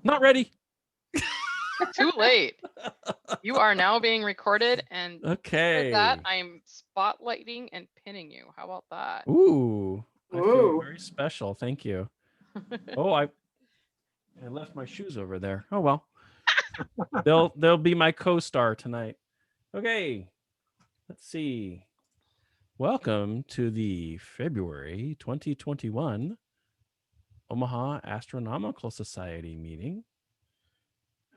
Not ready. Too late. You are now being recorded, and Okay. for that, I'm spotlighting and pinning you. How about that? Ooh. I feel Ooh. very special. Thank you. Oh, I left my shoes over there. Oh well. They'll be my co-star tonight. Okay. Let's see. Welcome to the February 2021 Omaha Astronomical Society meeting.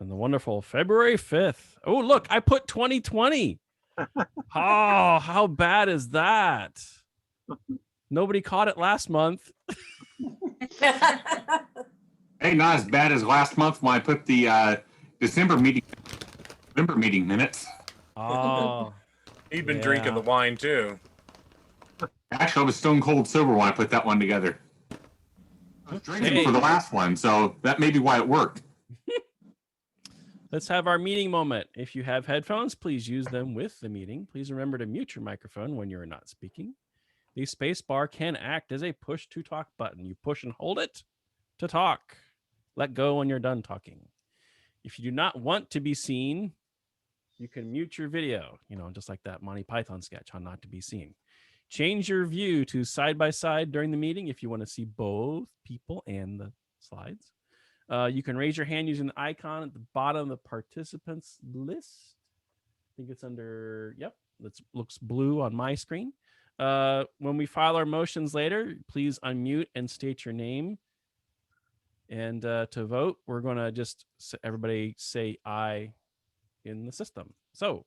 And the wonderful February 5th. Oh, look, I put 2020. Oh, how bad is that? Nobody caught it last month. Hey, not as bad as last month when I put the December meeting minutes. Oh, He'd been drinking the wine too. Actually, I was stone cold sober when I put that one together. I was drinking for the last one, so that may be why it worked. Let's have our meeting moment. If you have headphones, please use them with the meeting. Please remember to mute your microphone when you are not speaking. The space bar can act as a push to talk button. You push and hold it to talk. Let go when you're done talking. If you do not want to be seen, you can mute your video, just like that Monty Python sketch on not to be seen. Change your view to side by side during the meeting if you want to see both people and the slides. You can raise your hand using the icon at the bottom of the participants list. I think it's under, it looks blue on my screen. When we file our motions later, please unmute and state your name. And to vote, we're going to just everybody say aye in the system. So,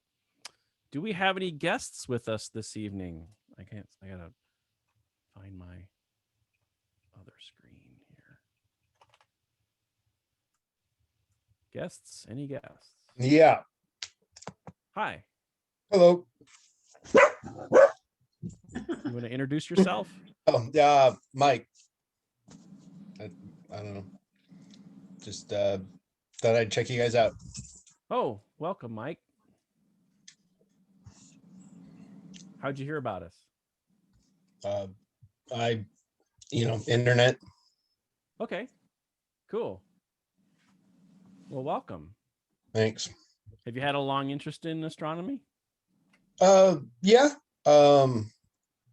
do we have any guests with us this evening? I gotta find my other screen here. Guests? Any guests? Yeah. Hi. Hello. You want to introduce yourself? Oh, Mike. I don't know. Just thought I'd check you guys out. Oh, welcome, Mike. How'd you hear about us? Internet. Okay, cool. Well, welcome. Thanks. Have you had a long interest in astronomy? Yeah.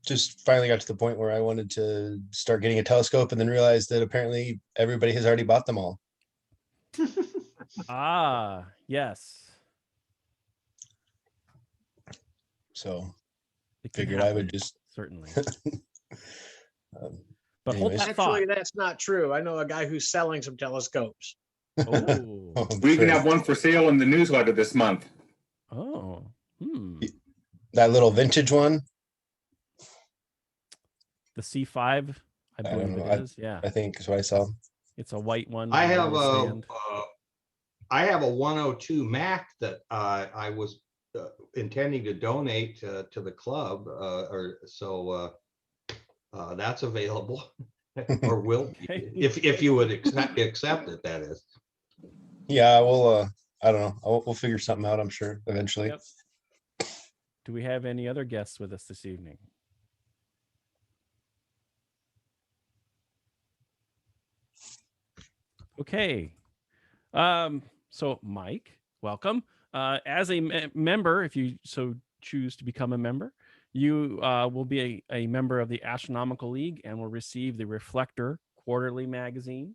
Just finally got to the point where I wanted to start getting a telescope and then realized that apparently everybody has already bought them all. Ah, yes. So It can figured happen, I would just certainly. But hold anyways. that thought. Actually, that's not true. I know a guy who's selling some telescopes. Oh, We can have one for sale in the newsletter this month. oh, That little vintage one. The C5, I I believe don't know. it is. Yeah, I think is what I saw. it's a white one. I with a have little a stand. I have a 102 Mac that I was intending to donate to the club, that's available, or will be, if you would accept it. That is. Yeah, we'll. I don't know. We'll figure something out. I'm sure eventually. Yep. Do we have any other guests with us this evening? Okay. So Mike, welcome. As a member, if you so choose to become a member, you will be a member of the Astronomical League and will receive the Reflector Quarterly magazine.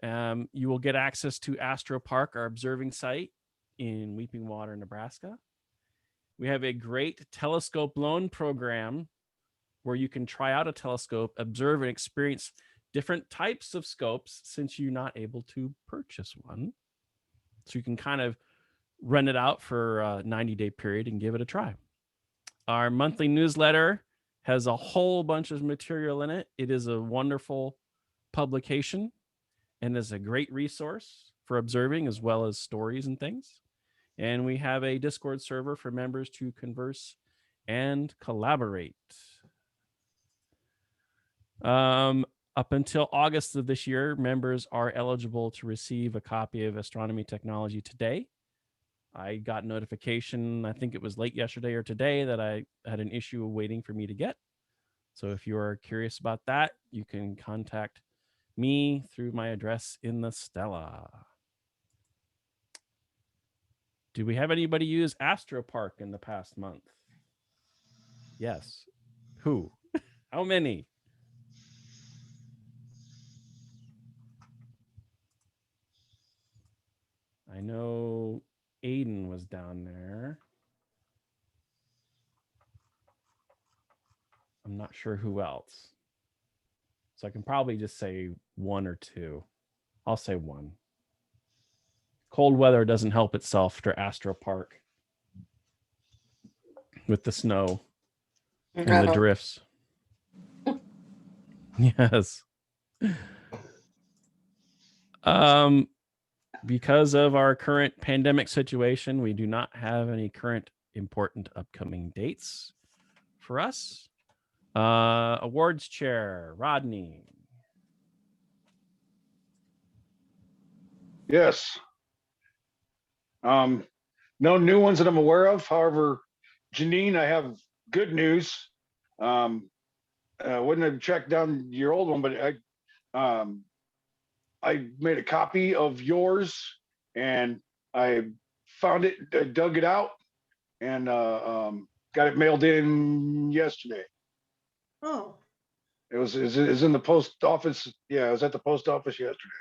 You will get access to Astro Park, our observing site in Weeping Water, Nebraska. We have a great telescope loan program where you can try out a telescope, observe and experience different types of scopes since you're not able to purchase one. So you can kind of rent it out for a 90-day period and give it a try. Our monthly newsletter has a whole bunch of material in it. It is a wonderful publication and is a great resource for observing as well as stories and things. And we have a Discord server for members to converse and collaborate. Up until August of this year, members are eligible to receive a copy of Astronomy Technology Today. I got notification, I think it was late yesterday or today, that I had an issue waiting for me to get. So if you are curious about that, you can contact me through my address in the Stella. Do we have anybody use Astro Park in the past month? Yes. Who? How many? I know Aiden was down there. I'm not sure who else. So I can probably just say one or two. I'll say one. Cold weather doesn't help itself for Astro Park with the snow and the drifts. Yes. Because of our current pandemic situation, we do not have any current important upcoming dates for us. Awards chair, Rodney. Yes. No new ones that I'm aware of. However, Janine, I have good news. I wouldn't have checked down your old one, but I made a copy of yours and I found it, dug it out, and got it mailed in yesterday. Oh, It was in the post office. Yeah, I was at the post office yesterday.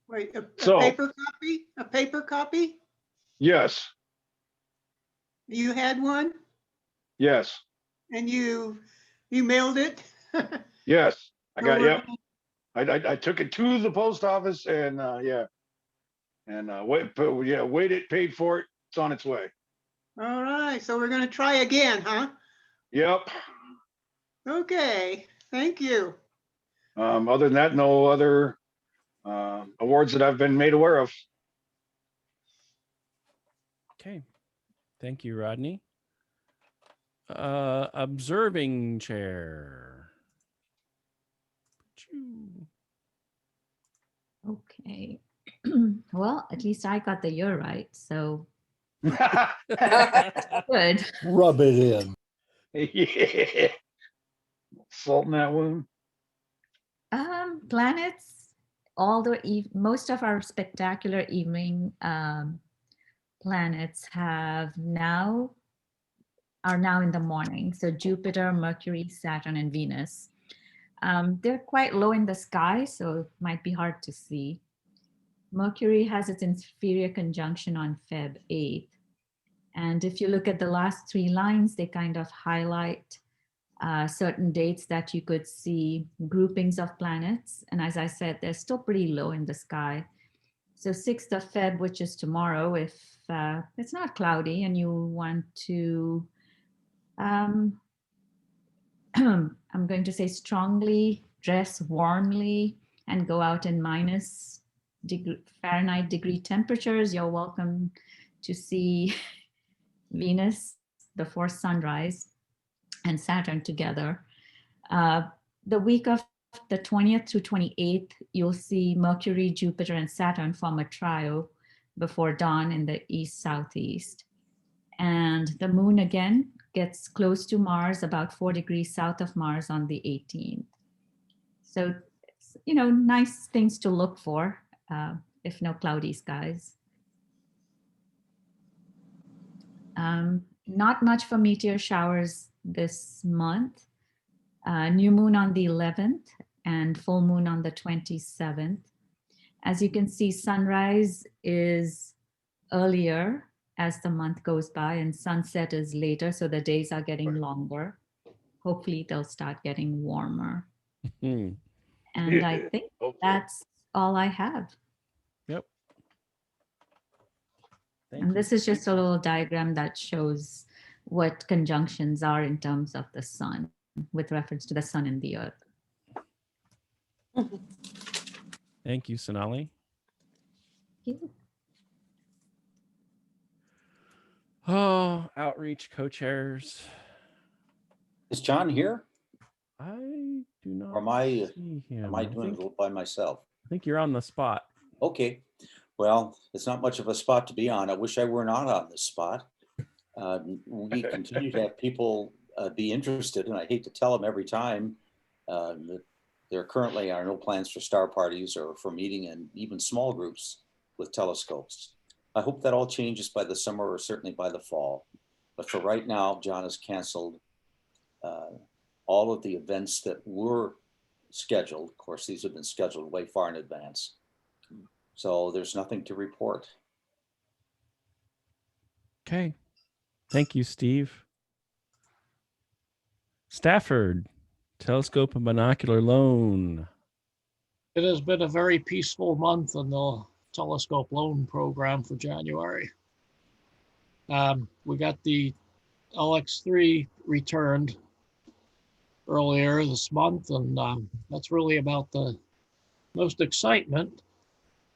wait, a So- paper copy? A paper copy? Yes, You had one yes, and you mailed it? yes. I got, So yep. I took it to the post office and yeah. And waited, paid for it. It's on its way. All right, so we're gonna try again, huh? Yep. Okay, thank you. Other than that, no other awards that I've been made aware of. Okay. Thank you, Rodney. Observing chair. Okay. Well, at least I got the year right, so good. Rub it in. Yeah. Salt in that wound. Planets, most of our spectacular evening planets are now in the morning. So Jupiter, Mercury, Saturn, and Venus. They're quite low in the sky, so it might be hard to see. Mercury has its inferior conjunction on Feb 8th. And if you look at the last three lines, they kind of highlight certain dates that you could see groupings of planets. And as I said, they're still pretty low in the sky. So 6th of Feb, which is tomorrow, if it's not cloudy and you want to, I'm going to say strongly dress warmly and go out in minus Fahrenheit degree temperatures, you're welcome to see Venus before sunrise and Saturn together. The week of the 20th to 28th, you'll see Mercury, Jupiter, and Saturn form a trio before dawn in the east-southeast. And the moon again gets close to Mars, about 4 degrees south of Mars on the 18th. So, nice things to look for if no cloudy skies. Not much for meteor showers this month. New moon on the 11th and full moon on the 27th. As you can see, sunrise is earlier as the month goes by and sunset is later, so the days are getting longer. Hopefully they'll start getting warmer. And I think that's all I have. Yep. And this is just a little diagram that shows what conjunctions are in terms of the sun, with reference to the sun and the earth. Thank you, Sonali. Thank you. Oh, outreach co-chairs. Is John here? I do not Or am I see him. Am I doing it by myself? I think you're on the spot. Okay. Well, it's not much of a spot to be on. I wish I were not on this spot. We continue to have people be interested, and I hate to tell them every time that There currently are no plans for star parties or for meeting in even small groups with telescopes. I hope that all changes by the summer or certainly by the fall. But for right now, John has canceled all of the events that were scheduled. Of course, these have been scheduled way far in advance. So there's nothing to report. Okay. Thank you, Steve. Stafford, telescope and binocular loan. It has been a very peaceful month in the telescope loan program for January. We got the LX3 returned earlier this month, and that's really about the most excitement.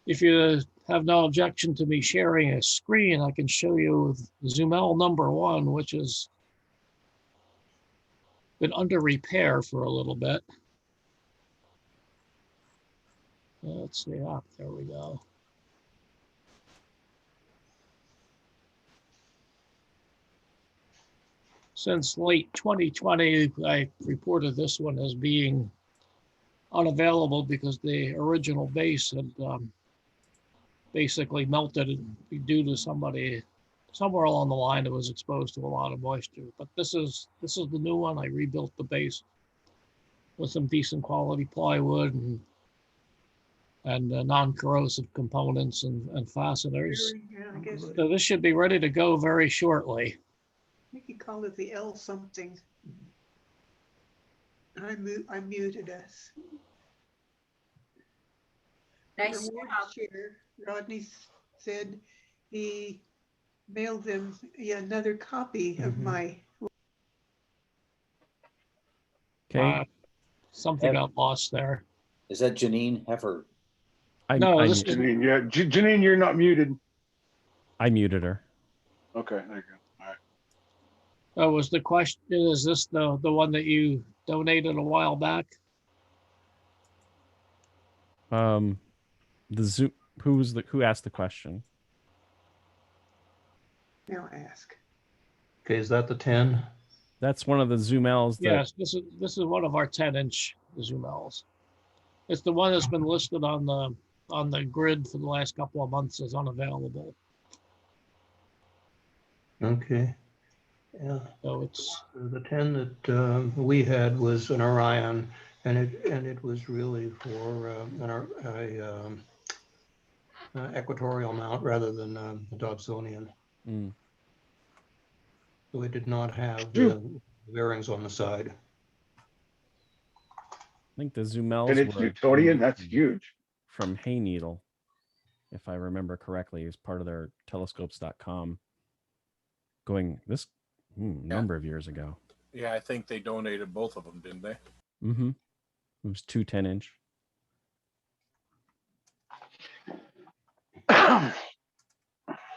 If you have no objection to me sharing a screen, I can show you Zoomel number 1, which has been under repair for a little bit. Let's see, there we go. Since late 2020, I reported this one as being unavailable because the original base had basically melted due to somebody somewhere along the line that was exposed to a lot of moisture. But this is the new one. I rebuilt the base with some decent quality plywood and non-corrosive components and fasteners. Yeah, I guess So this should be ready to go very shortly. I think you call it the L something. I muted us. Nice Reward job. share, Rodney said he mailed them another copy of my. Okay. Something got lost there. Is that Janine Heffer? No, this is Janine, yeah. Janine, you're not muted. I muted her. Okay, there you go. All right. was the question, is this the one that you donated a while back? The Zoom. Who asked the question? Now ask. Okay, is that the 10? That's one of the Zoomels. Yes, this is one of our 10-inch Zoomels. It's the one that's been listed on the grid for the last couple of months as unavailable. Okay. Yeah. So it's the 10 that we had was an Orion, and it was really for an equatorial mount rather than a Dobsonian. Mm. So it did not have the bearings on the side. I think the Zoomels And it's were Newtonian. That's huge. From Hayneedle, if I remember correctly, as part of their telescopes.com. Going this number of years ago. Yeah, I think they donated both of them, didn't they? Mm-hmm. It was 2 10-inch.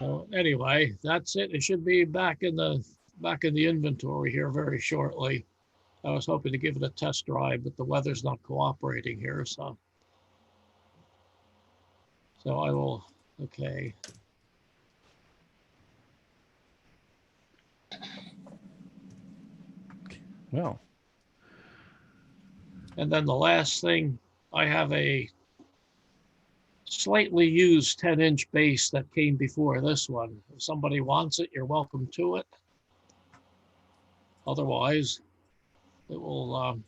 So anyway, that's it. It should be back in the inventory here very shortly. I was hoping to give it a test drive, but the weather's not cooperating here, so I will. Okay. Well. And then the last thing, I have a slightly used 10-inch base that came before this one. If somebody wants it, you're welcome to it. Otherwise, it will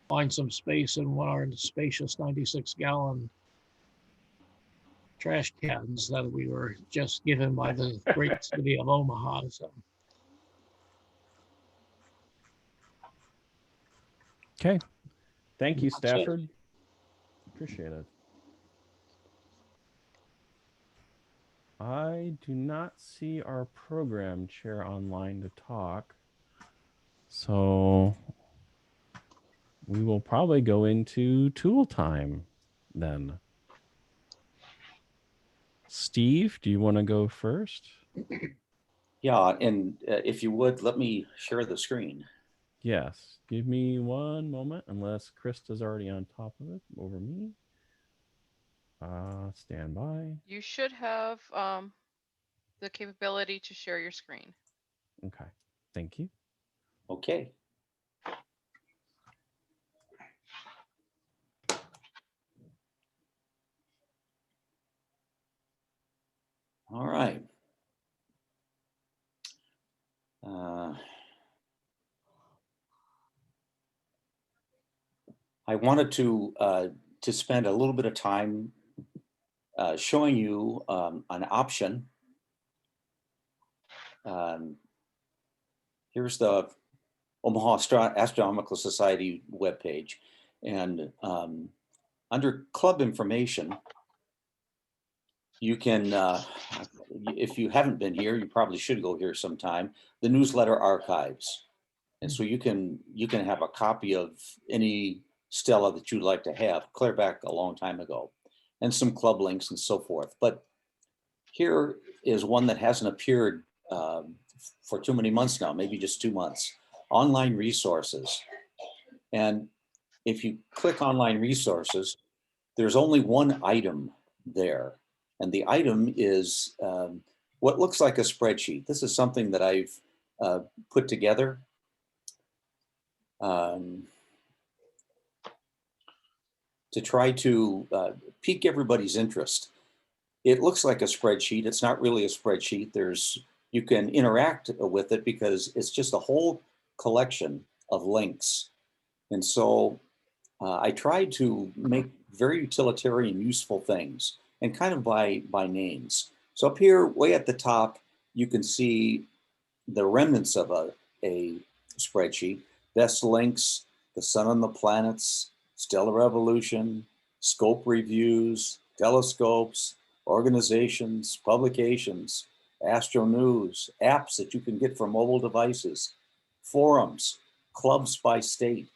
find some space in one of our spacious 96-gallon trash cans that we were just given by the great city of Omaha. So. Okay. Thank you, Stafford. Appreciate it. I do not see our program chair online to talk. So we will probably go into tool time then. Steve, do you want to go first? Yeah, and if you would, let me share the screen. Yes. Give me one moment, unless Krista's already on top of it over me. Stand by. You should have the capability to share your screen. Okay. Thank you. Okay. I wanted to spend a little bit of time showing you an option. Here's the Omaha Astronomical Society webpage, and under club information, you can, if you haven't been here, you probably should go here sometime, the newsletter archives. And so you can have a copy of any stela that you'd like to have, clear back a long time ago, and some club links and so forth. But here is one that hasn't appeared for too many months now, maybe just 2 months. Online resources. And if you click online resources, there's only one item there. And the item is what looks like a spreadsheet. This is something that I've put together. To try to pique everybody's interest. It looks like a spreadsheet. It's not really a spreadsheet. You can interact with it because it's just a whole collection of links. And so I tried to make very utilitarian, useful things, and kind of by names. So up here, way at the top, you can see the remnants of a spreadsheet. Best links, the sun and the planets, stellar evolution, scope reviews, telescopes, organizations, publications, astro news, apps that you can get for mobile devices, forums, clubs by state.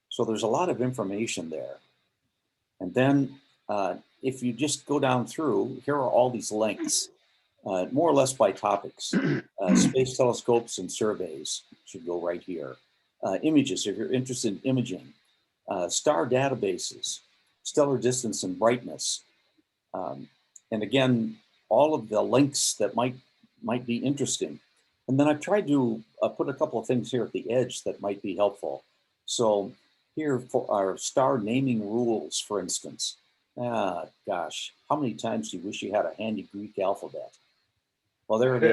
So there's a lot of information there. And then if you just go down through, here are all these links, more or less by topics. Space telescopes and surveys should go right here. Images, if you're interested in imaging. Star databases, stellar distance and brightness. And again, all of the links that might be interesting. And then I've tried to put a couple of things here at the edge that might be helpful. So here for our star naming rules, for instance. Gosh, how many times do you wish you had a handy Greek alphabet? Well, there it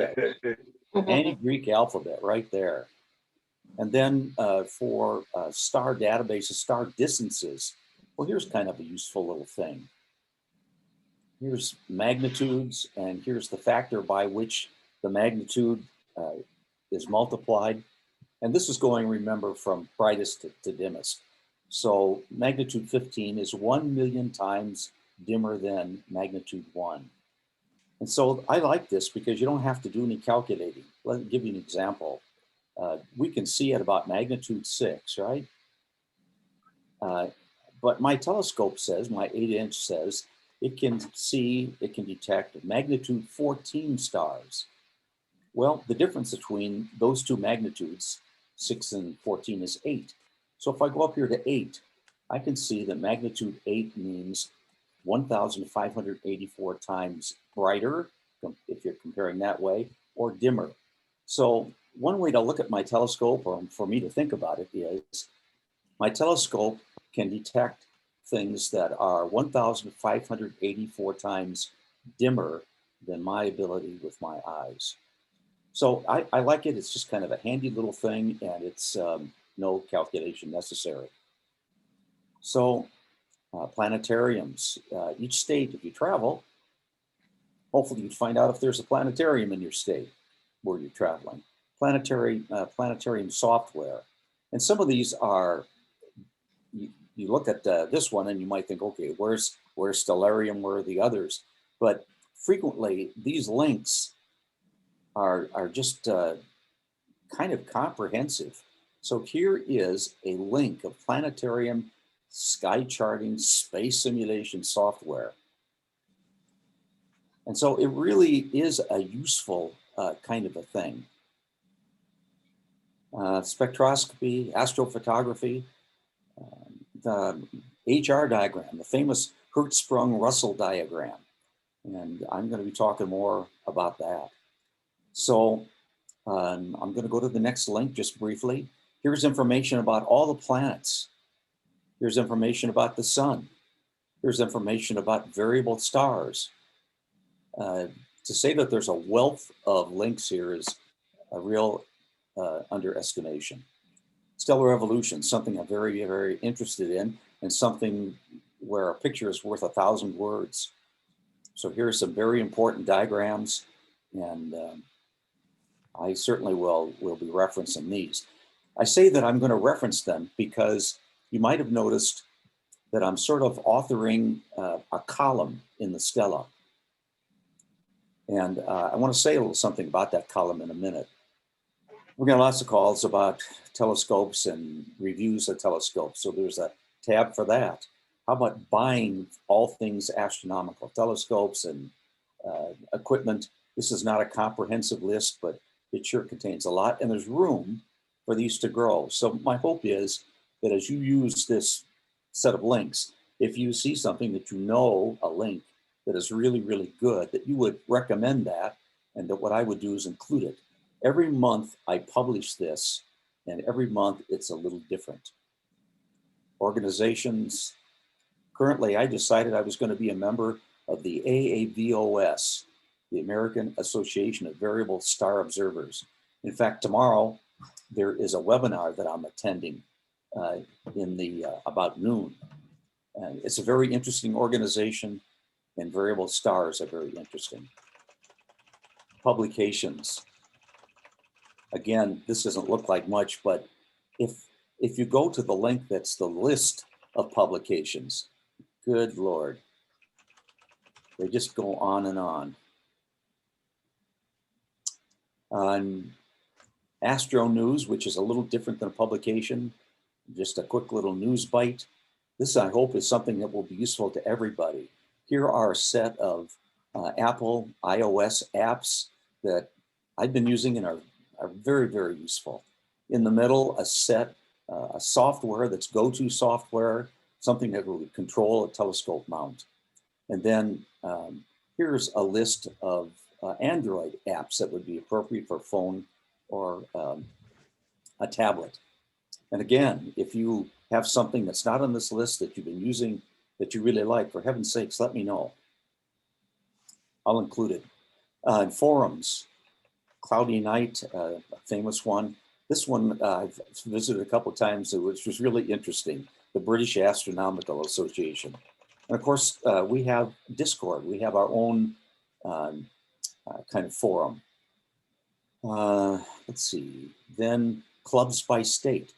is. Handy Greek alphabet right there. And then for star databases, star distances, well, here's kind of a useful little thing. Here's magnitudes, and here's the factor by which the magnitude is multiplied. And this is going, remember, from brightest to dimmest. So magnitude 15 is 1 million times dimmer than magnitude 1. And so I like this because you don't have to do any calculating. Let me give you an example. We can see at about magnitude 6, right? But my telescope says, my 8-inch says, it can detect magnitude 14 stars. Well, the difference between those two magnitudes, 6 and 14, is 8. So if I go up here to 8, I can see that magnitude 8 means 1,584 times brighter, if you're comparing that way, or dimmer. So one way to look at my telescope, or for me to think about it, is my telescope can detect things that are 1,584 times dimmer than my ability with my eyes. So I like it. It's just kind of a handy little thing, and it's no calculation necessary. So planetariums, each state, if you travel, hopefully you'd find out if there's a planetarium in your state where you're traveling. Planetarium software. And some of these are, you look at this one and you might think, okay, where's Stellarium, where are the others? But frequently these links are just kind of comprehensive. So here is a link of planetarium sky charting space simulation software. And so it really is a useful kind of a thing. Spectroscopy, astrophotography, the HR diagram, the famous Hertzsprung-Russell diagram. And I'm going to be talking more about that. So I'm going to go to the next link just briefly. Here's information about all the planets. Here's information about the sun. Here's information about variable stars. To say that there's a wealth of links here is a real underestimation. Stellar evolution, something I'm very, very interested in. and something where a picture is worth 1,000 words. So here are some very important diagrams, and I certainly will be referencing these. I say that I'm going to reference them because you might have noticed that I'm sort of authoring a column in the Stella. And I want to say a little something about that column in a minute. We got lots of calls about telescopes and reviews of telescopes. So there's a tab for that. How about buying all things astronomical, telescopes and equipment? This is not a comprehensive list, but it sure contains a lot. And there's room for these to grow. So my hope is that as you use this set of links, if you see something that you know, a link that is really, really good, that you would recommend that, and that what I would do is include it. Every month I publish this, and every month it's a little different. Organizations, currently I decided I was going to be a member of the AAVOS, the American Association of Variable Star Observers. In fact, tomorrow there is a webinar that I'm attending in the about noon. And it's a very interesting organization, and variable stars are very interesting. Publications. Again, this doesn't look like much, but if you go to the link that's the list of publications, good Lord, they just go on and on. Astro News, which is a little different than a publication, just a quick little news bite. This, I hope, is something that will be useful to everybody. Here are a set of Apple iOS apps that I've been using and are very, very useful. In the middle, a set, a software that's go-to software, something that will control a telescope mount. And then here's a list of Android apps that would be appropriate for phone or a tablet. And again, if you have something that's not on this list that you've been using that you really like, for heaven's sakes, let me know. I'll include it. In forums, Cloudy Night, a famous one. This one I've visited a couple of times, which was really interesting, the British Astronomical Association. And of course, we have Discord. We have our own kind of forum. Let's see, then clubs by state.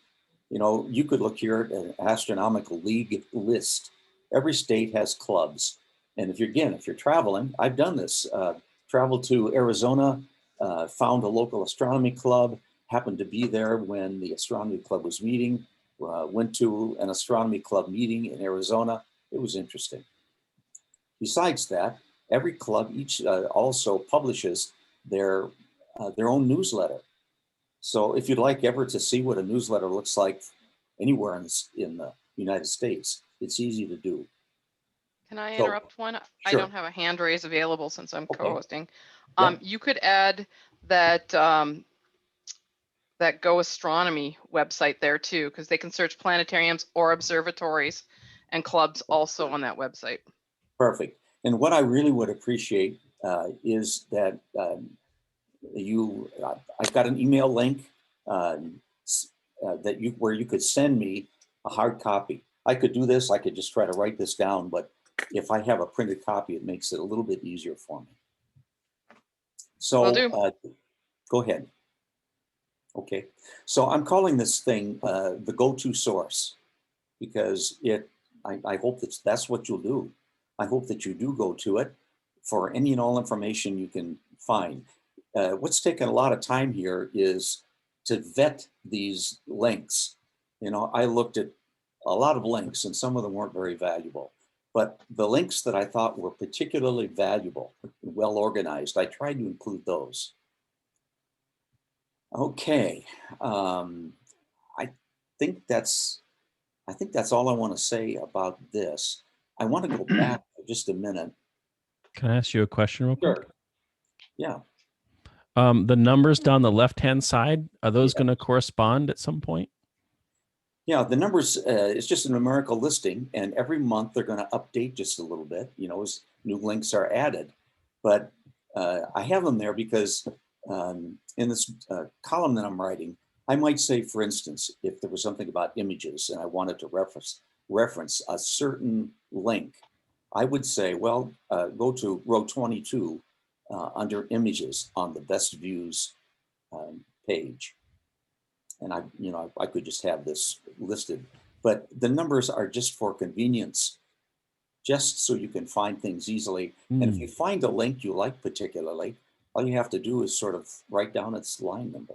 You know, you could look here at an astronomical league list. Every state has clubs. And if you're traveling, I've done this, traveled to Arizona, found a local astronomy club, happened to be there when the astronomy club was meeting, went to an astronomy club meeting in Arizona. It was interesting. Besides that, every club also publishes their own newsletter. So if you'd like ever to see what a newsletter looks like anywhere in the United States, it's easy to do. Can I interrupt one? Sure. I don't have a hand raise available since I'm Okay. co-hosting. Yeah. You could add that that Go Astronomy website there too, because they can search planetariums or observatories and clubs also on that website. Perfect. And what I really would appreciate is that I've got an email link where you could send me a hard copy. I could do this, I could just try to write this down, but if I have a printed copy, it makes it a little bit easier for me. So go ahead. Okay, so I'm calling this thing the go-to source because I hope that's what you'll do. I hope that you do go to it for any and all information you can find. What's taken a lot of time here is to vet these links. You know, I looked at a lot of links and some of them weren't very valuable, but the links that I thought were particularly valuable, well organized, I tried to include those. Okay, I think that's all I want to say about this. I want to go back for just a minute. Can I ask you a question real quick? Sure. Yeah. The numbers down the left-hand side, are those going to correspond at some point? Yeah, the numbers, it's just a numerical listing, and every month they're going to update just a little bit, you know, as new links are added. But I have them there because in this column that I'm writing, I might say, for instance, if there was something about images and I wanted to reference reference a certain link, I would say, well, go to row 22 under images on the best views page. And I could just have this listed, but the numbers are just for convenience, just so you can find things easily. And if you find a link you like particularly, all you have to do is sort of write down its line number.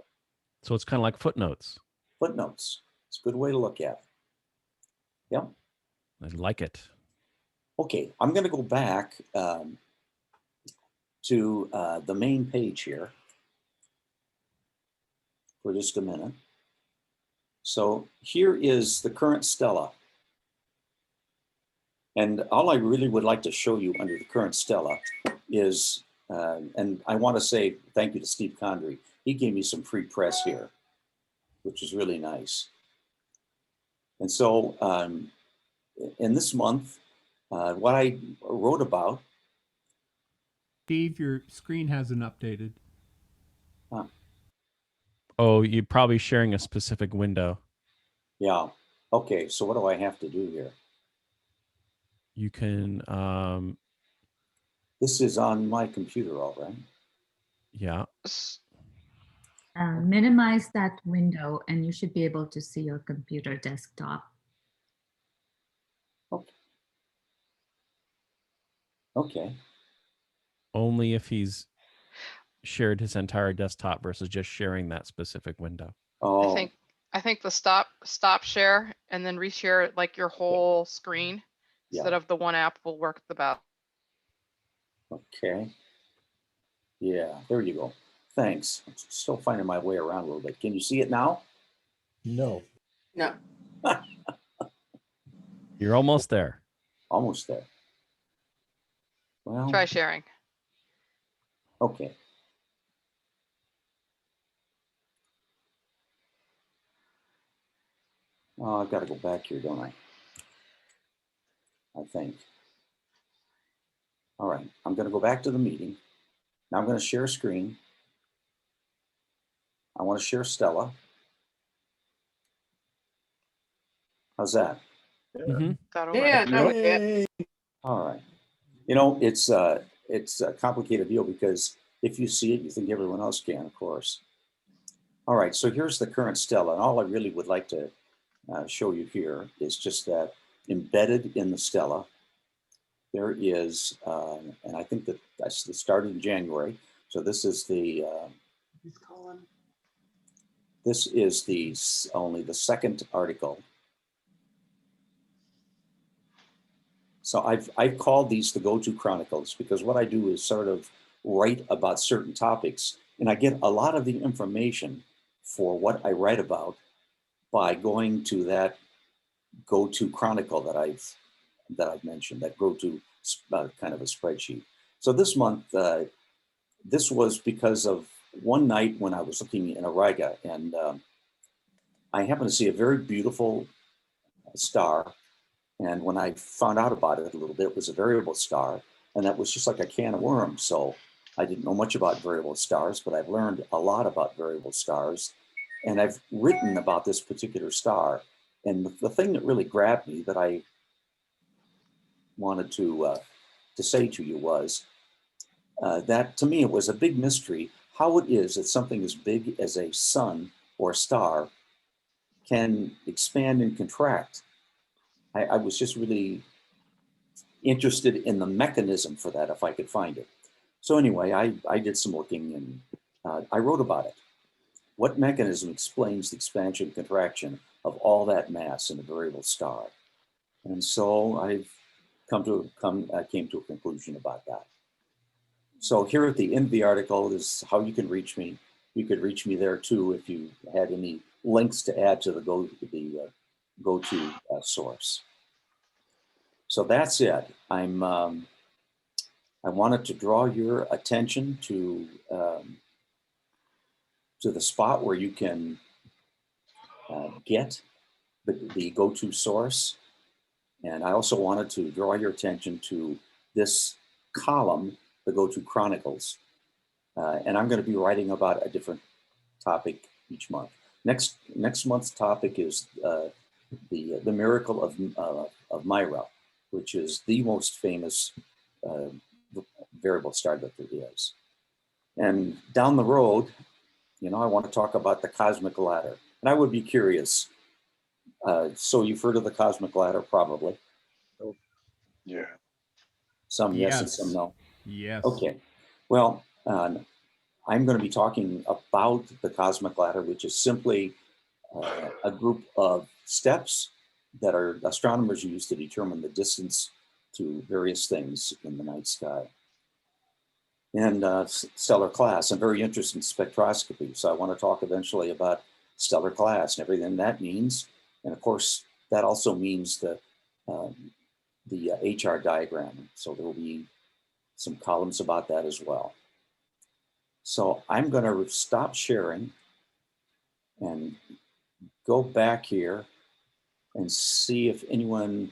So it's kind of like footnotes. Footnotes. It's a good way to look at it. Yeah. I like it. Okay, I'm going to go back to the main page here for just a minute. So here is the current Stella. And all I really would like to show you under the current Stella is, and I want to say thank you to Steve Condry. He gave me some free press here, which is really nice. And so in this month, what I wrote about. Steve, your screen hasn't updated. Oh, you're probably sharing a specific window. Yeah. Okay, so what do I have to do here? You can. This is on my computer, all right? Yeah. Minimize that window and you should be able to see your computer desktop. Okay. Okay. Only if he's shared his entire desktop versus just sharing that specific window. Oh. I think the stop share and then reshare it like your whole screen instead of the one app will work the best. Okay. Yeah, there you go. Thanks. I'm still finding my way around a little bit. Can you see it now? No. No. You're almost there. Almost there. Well, Try sharing. Okay. Oh, I've got to go back here, don't I? I think. All right, I'm going to go back to the meeting. Now I'm going to share screen. I want to share Stella. How's that? That'll work. All right. You know, it's a complicated deal because if you see it, you think everyone else can, of course. All right, so here's the current Stella, and all I really would like to show you here is just that embedded in the Stella, there is, and I think that that's started in January. So this is the only the second article. So I've called these the go-to chronicles because what I do is sort of write about certain topics, and I get a lot of the information for what I write about by going to that go-to chronicle that I've mentioned, that go-to kind of a spreadsheet. So this month, this was because of one night when I was looking in Auriga, and I happened to see a very beautiful star. And when I found out about it a little bit, it was a variable star, and that was just like a can of worms. So I didn't know much about variable stars, but I've learned a lot about variable stars, and I've written about this particular star. And the thing that really grabbed me that I wanted to say to you was that to me it was a big mystery how it is that something as big as a sun or a star can expand and contract. I was just really interested in the mechanism for that, if I could find it. So anyway, I did some looking and I wrote about it. What mechanism explains the expansion and contraction of all that mass in a variable star? And so I've came to a conclusion about that. So here at the end of the article is how you can reach me. You could reach me there too if you had any links to add to the go-to source. So that's it. I wanted to draw your attention to the spot where you can get the go-to source. And I also wanted to draw your attention to this column, the go-to chronicles. And I'm going to be writing about a different topic each month. Next month's topic is the miracle of Myra, which is the most famous variable star that there is. And down the road, you know, I want to talk about the cosmic ladder. And I would be curious. So you've heard of the cosmic ladder, probably. Yeah. Some yes and some no. Yes. Okay. Well, I'm going to be talking about the cosmic ladder, which is simply a group of steps that our astronomers use to determine the distance to various things in the night sky. And stellar class. I'm very interested in spectroscopy, so I want to talk eventually about stellar class and everything that means. And of course, that also means the HR diagram. So there will be some columns about that as well. So I'm going to stop sharing and go back here and see if anyone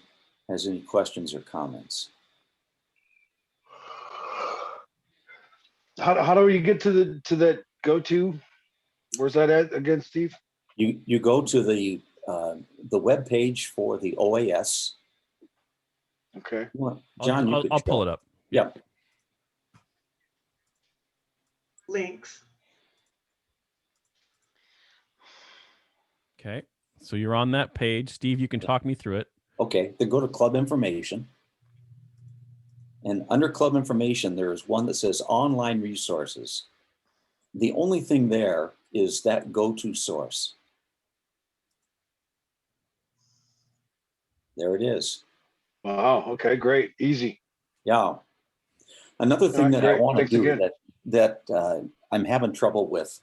has any questions or comments. How do you get to that go-to? Where's that at again, Steve? You go to the web page for the OAS. Okay. Well, John, I'll pull it up. Yeah. Links. Okay. So you're on that page. Steve, you can talk me through it. Okay. Then go to club information. And under club information, there is one that says online resources. The only thing there is that go-to source. There it is. Wow. Okay. Great. Easy. Yeah. Another thing that I want to Thanks do again. that I'm having trouble with,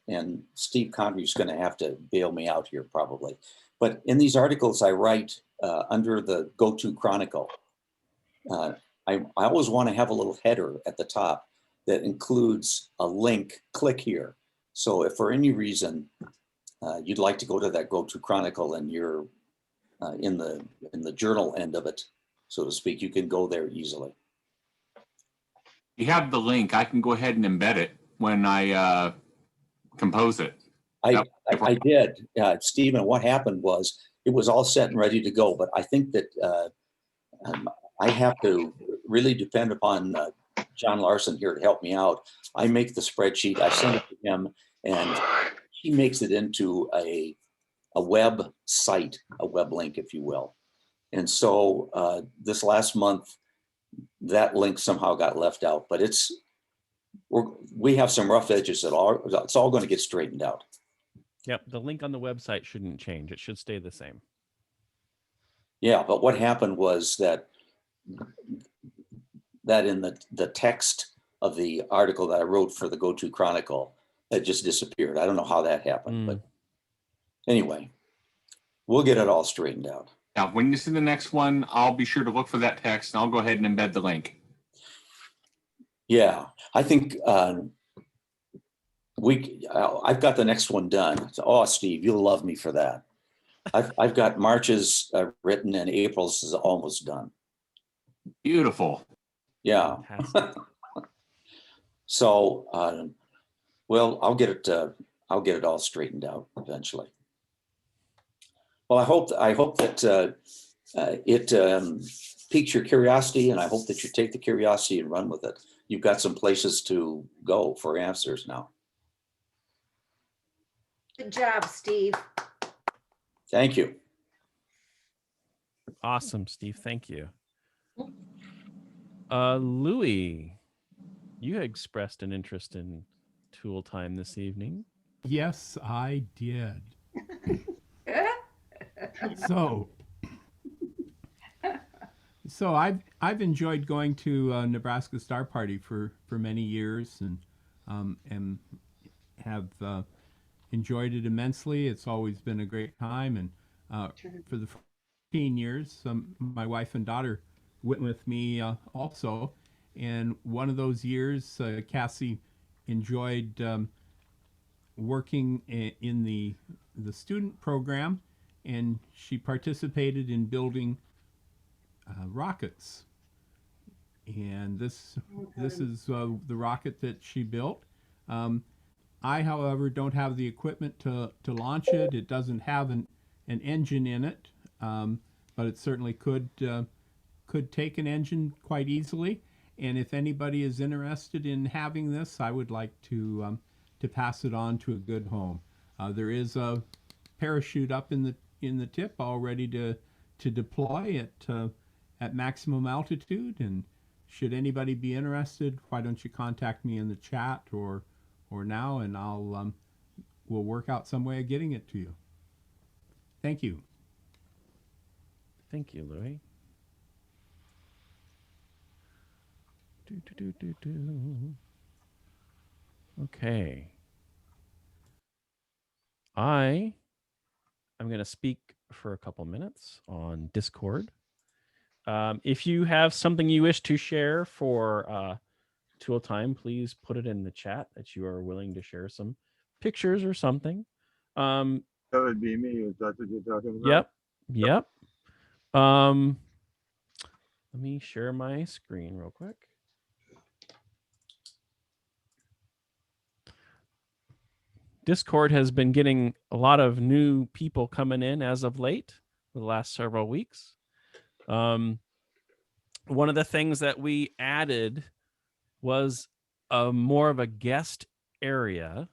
and Steve Condry's going to have to bail me out here probably, but in these articles I write under the go-to chronicle, I always want to have a little header at the top that includes a link, click here. So if for any reason you'd like to go to that go-to chronicle and you're in the journal end of it, so to speak, you can go there easily. You have the link. I can go ahead and embed it when I compose it. I did, Stephen. What happened was it was all set and ready to go, but I think that I have to really depend upon John Larson here to help me out. I make the spreadsheet, I send it to him, and he makes it into a web site, a web link, if you will. And so this last month, that link somehow got left out, but we have some rough edges it's all going to get straightened out. Yep. The link on the website shouldn't change. It should stay the same. Yeah, but what happened was that in the text of the article that I wrote for the Go-To Chronicle, it just disappeared. I don't know how that happened, but anyway, we'll get it all straightened out. Now, when you see the next one, I'll be sure to look for that text and I'll go ahead and embed the link. Yeah, I think I've got the next one done. Oh, Steve, you'll love me for that. I've got March's written and April's is almost done. Beautiful. Yeah. So, well, I'll get it all straightened out eventually. Well, I hope that it piques your curiosity, and I hope that you take the curiosity and run with it. You've got some places to go for answers now. Good job, Steve. Thank you. Awesome, Steve. Thank you. Louis, you expressed an interest in tool time this evening. Yes, I did. So I've enjoyed going to Nebraska Star Party for many years and have enjoyed it immensely. It's always been a great time, and for the 15 years, my wife and daughter went with me also. And one of those years, Cassie enjoyed working in the student program, and she participated in building rockets. And this is the rocket that she built. I, however, don't have the equipment to launch it. It doesn't have an an engine in it, but it certainly could take an engine quite easily. And if anybody is interested in having this, I would like to pass it on to a good home. There is a parachute up in the tip all ready to deploy at maximum altitude. And should anybody be interested, why don't you contact me in the chat or now, and we'll work out some way of getting it to you. Thank you. Thank you, Louis. Okay. I'm going to speak for a couple minutes on Discord. If you have something you wish to share for Tool Time, please put it in the chat that you are willing to share some pictures or something. That would be me. Is that what you're talking about? Yep. Let me share my screen real quick. Discord has been getting a lot of new people coming in as of late for the last several weeks. One of the things that we added was more of a guest area.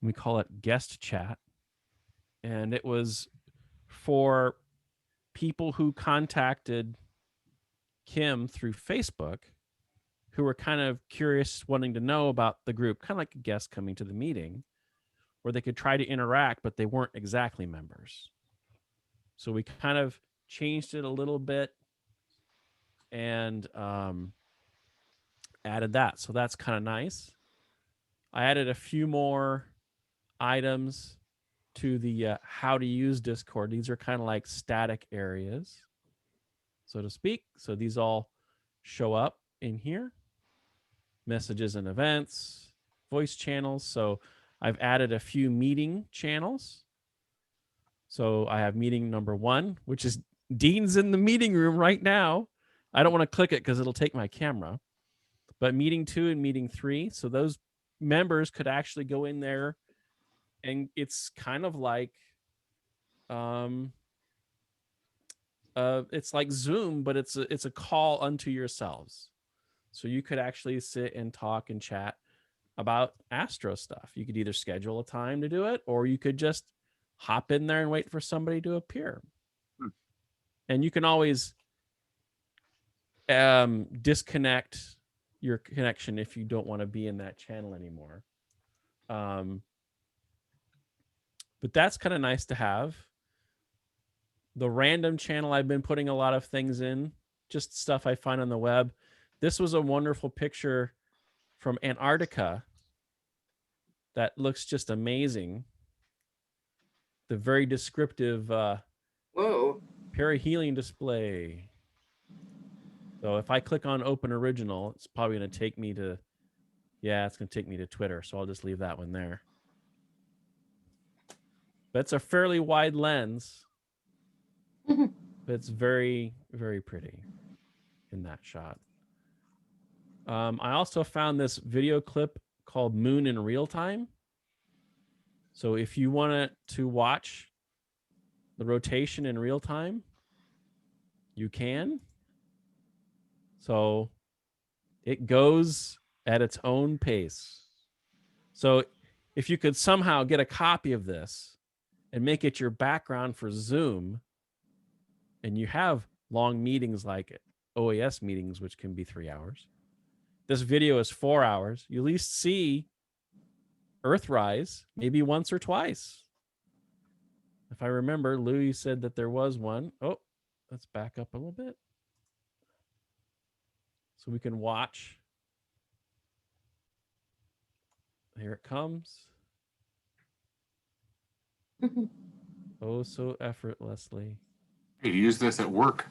We call it guest chat. And it was for people who contacted Kim through Facebook who were kind of curious, wanting to know about the group, kind of like a guest coming to the meeting, where they could try to interact, but they weren't exactly members. So we kind of changed it a little bit and added that. So that's kind of nice. I added a few more items to the how to use Discord. These are kind of like static areas, so to speak. So these all show up in here. Messages and events, voice channels. So I've added a few meeting channels. So I have meeting number 1, which is Dean's in the meeting room right now. I don't want to click it because it'll take my camera. But meeting 2 and meeting 3. So those members could actually go in there, and it's kind of like it's like Zoom, but it's a call unto yourselves. So you could actually sit and talk and chat about Astro stuff. You could either schedule a time to do it, or you could just hop in there and wait for somebody to appear. And you can always disconnect your connection if you don't want to be in that channel anymore. But that's kind of nice to have. The random channel, I've been putting a lot of things in, just stuff I find on the web. This was a wonderful picture from Antarctica that looks just amazing. The very descriptive perihelion display. So if I click on open original, it's probably going to take me to, it's going to take me to Twitter. So I'll just leave that one there. But it's a fairly wide lens. But it's very, very pretty in that shot. I also found this video clip called Moon in Real Time. So if you want to watch the rotation in real time, you can. So it goes at its own pace. So if you could somehow get a copy of this and make it your background for Zoom, and you have long meetings like OAS meetings, which can be 3 hours. This video is 4 hours. You at least see Earthrise maybe once or twice. If I remember, Louis said that there was one. Oh, let's back up a little bit. So we can watch. Here it comes. Oh, so effortlessly. You use this at work.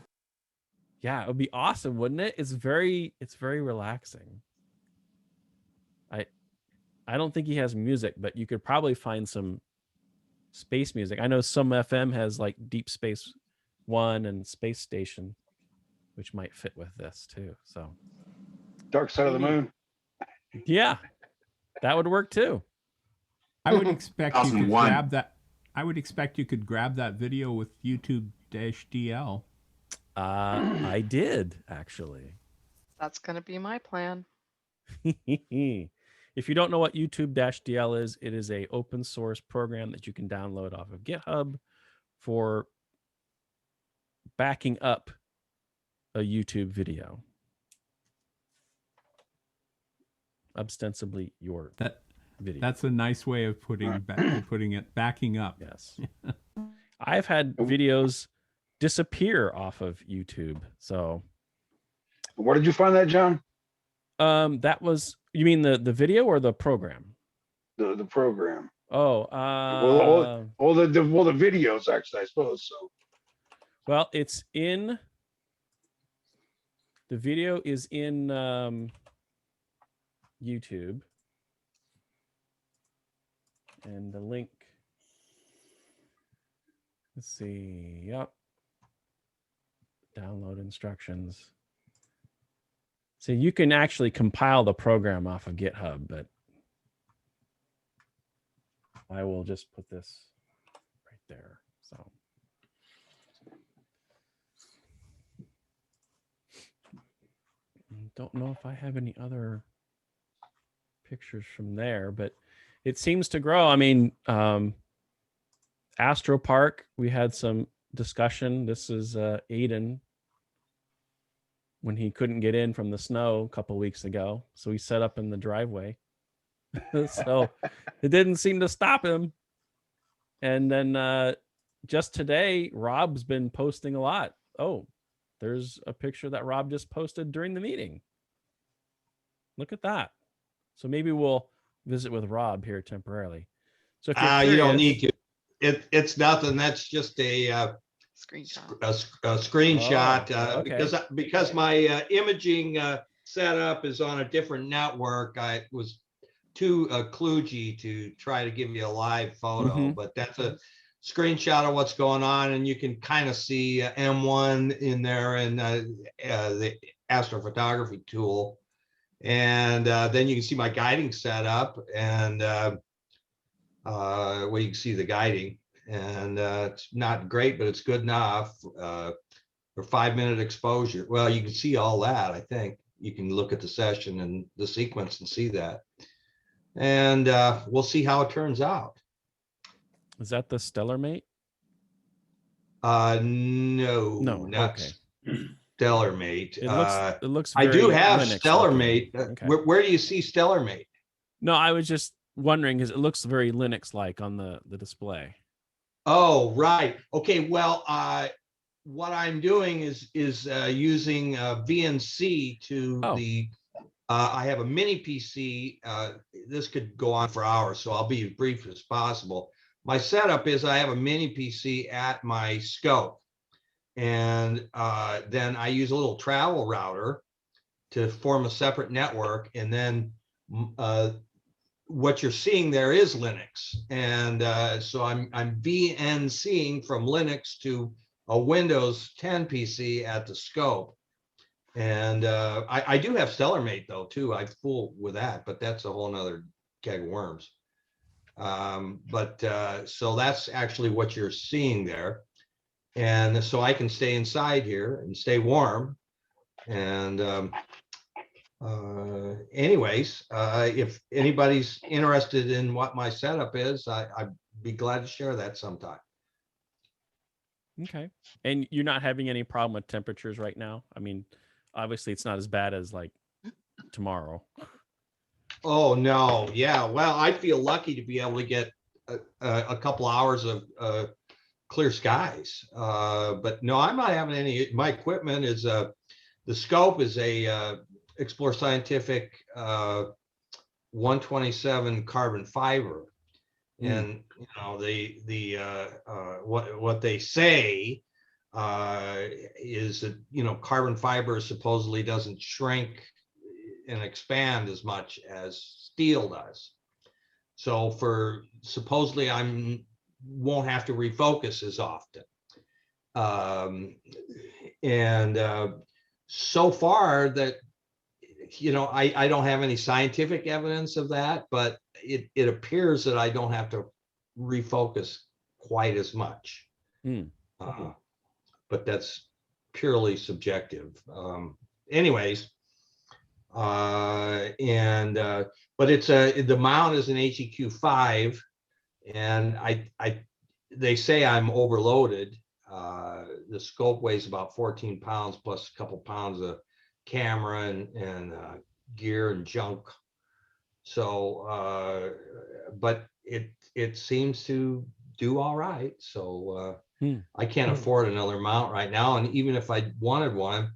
Yeah, it would be awesome, wouldn't it? It's very relaxing. I don't think he has music, but you could probably find some space music. I know some FM has like Deep Space One and Space Station, which might fit with this too. So Dark Side of the Moon. Yeah, that would work too. I would expect you to grab that. I would expect you could grab that video with YouTube-DL. I did actually. That's going to be my plan. If you don't know what YouTube-DL is, it is a open source program that you can download off of GitHub for backing up a YouTube video. Ostensibly your video. That's a nice way of putting it, backing up. Yes. I've had videos disappear off of YouTube. So where did you find that, John? That was, you mean the video or the program? The program. Oh, the videos actually, I suppose so. Well, it's in the video is in YouTube, and the link. Let's see. Yep. Download instructions. So you can actually compile the program off of GitHub, but I will just put this right there. So don't know if I have any other pictures from there, but it seems to grow. I mean, Astro Park, we had some discussion. This is Aiden when he couldn't get in from the snow a couple weeks ago. So he set up in the driveway. So it didn't seem to stop him. And then just today, Rob's been posting a lot. Oh, there's a picture that Rob just posted during the meeting. Look at that. So maybe we'll visit with Rob here temporarily. So if you're curious, you don't need to. It's nothing. That's just a screenshot. A screenshot Oh, okay. because my imaging setup is on a different network. I was too kludgy to try to give you a live photo, but that's a screenshot of what's going on, and you can kind of see M1 in there and the astrophotography tool, and then you can see my guiding setup, and where you can see the guiding, and it's not great, but it's good enough for 5-minute exposure. Well, you can see all that. I think you can look at the session and the sequence and see that, and we'll see how it turns out. Is that the Stellar Mate? No, not okay. Stellar Mate. It looks I do very have Linux Stellar looking. Mate. Okay. Where do you see Stellar Mate? No, I was just wondering because it looks very Linux-like on the display. Oh, right. Okay. Well, what I'm doing is using VNC to the. I have a mini PC. This could go on for hours, so I'll be as brief as possible. My setup is I have a mini PC at my scope, and then I use a little travel router to form a separate network, and then what you're seeing there is Linux, and so I'm VNCing from Linux to a Windows 10 PC at the scope, and I do have Stellar Mate though too. I fool with that, but that's a whole nother keg of worms. So that's actually what you're seeing there, and so I can stay inside here and stay warm, and anyways, if anybody's interested in what my setup is, I'd be glad to share that sometime. Okay. And you're not having any problem with temperatures right now? I mean, obviously it's not as bad as like tomorrow. Oh, no. Yeah. Well, I feel lucky to be able to get a couple hours of clear skies. But no, I'm not having any. My equipment is the scope is a Explore Scientific 127 carbon fiber. And you know, what they say is that, you know, carbon fiber supposedly doesn't shrink and expand as much as steel does. So for supposedly won't have to refocus as often. So far that, you know, I don't have any scientific evidence of that, but it appears that I don't have to refocus quite as much. But that's purely subjective. Anyways, but it's the mount is an HEQ5, and they say I'm overloaded. The scope weighs about 14 pounds plus a couple pounds of camera and gear and junk. So, but it seems to do all right. So I can't afford another mount right now. And even if I wanted one,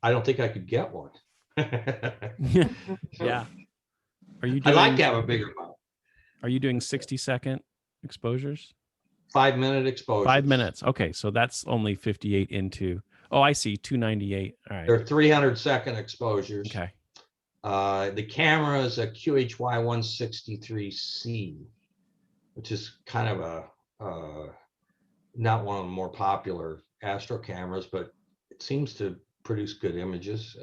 I don't think I could get one. Yeah. Are you I'd doing, like to have a bigger mount. Are you doing 60-second exposures? 5-minute exposures. 5 minutes. Okay, so that's only 58 into. Oh, I see. 298. All right. They're 300-second exposures. Okay. The camera is a QHY 163C, which is kind of a not one of the more popular astro cameras, but it seems to produce good images.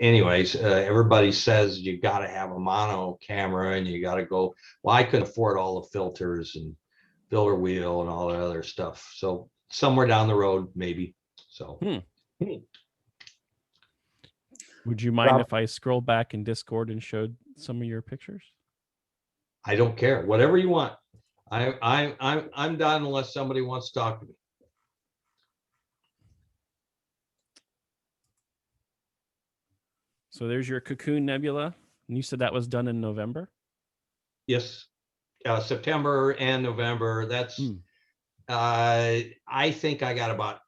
Anyways, everybody says you got to have a mono camera and you got to go. Well, I couldn't afford all the filters and filter wheel and all that other stuff. So somewhere down the road, maybe. So. Would you mind if I scroll back in Discord and showed some of your pictures? I don't care. Whatever you want. I'm done unless somebody wants to talk to me. So there's your Cocoon Nebula. And you said that was done in November? Yes. September and November. That's I think I got about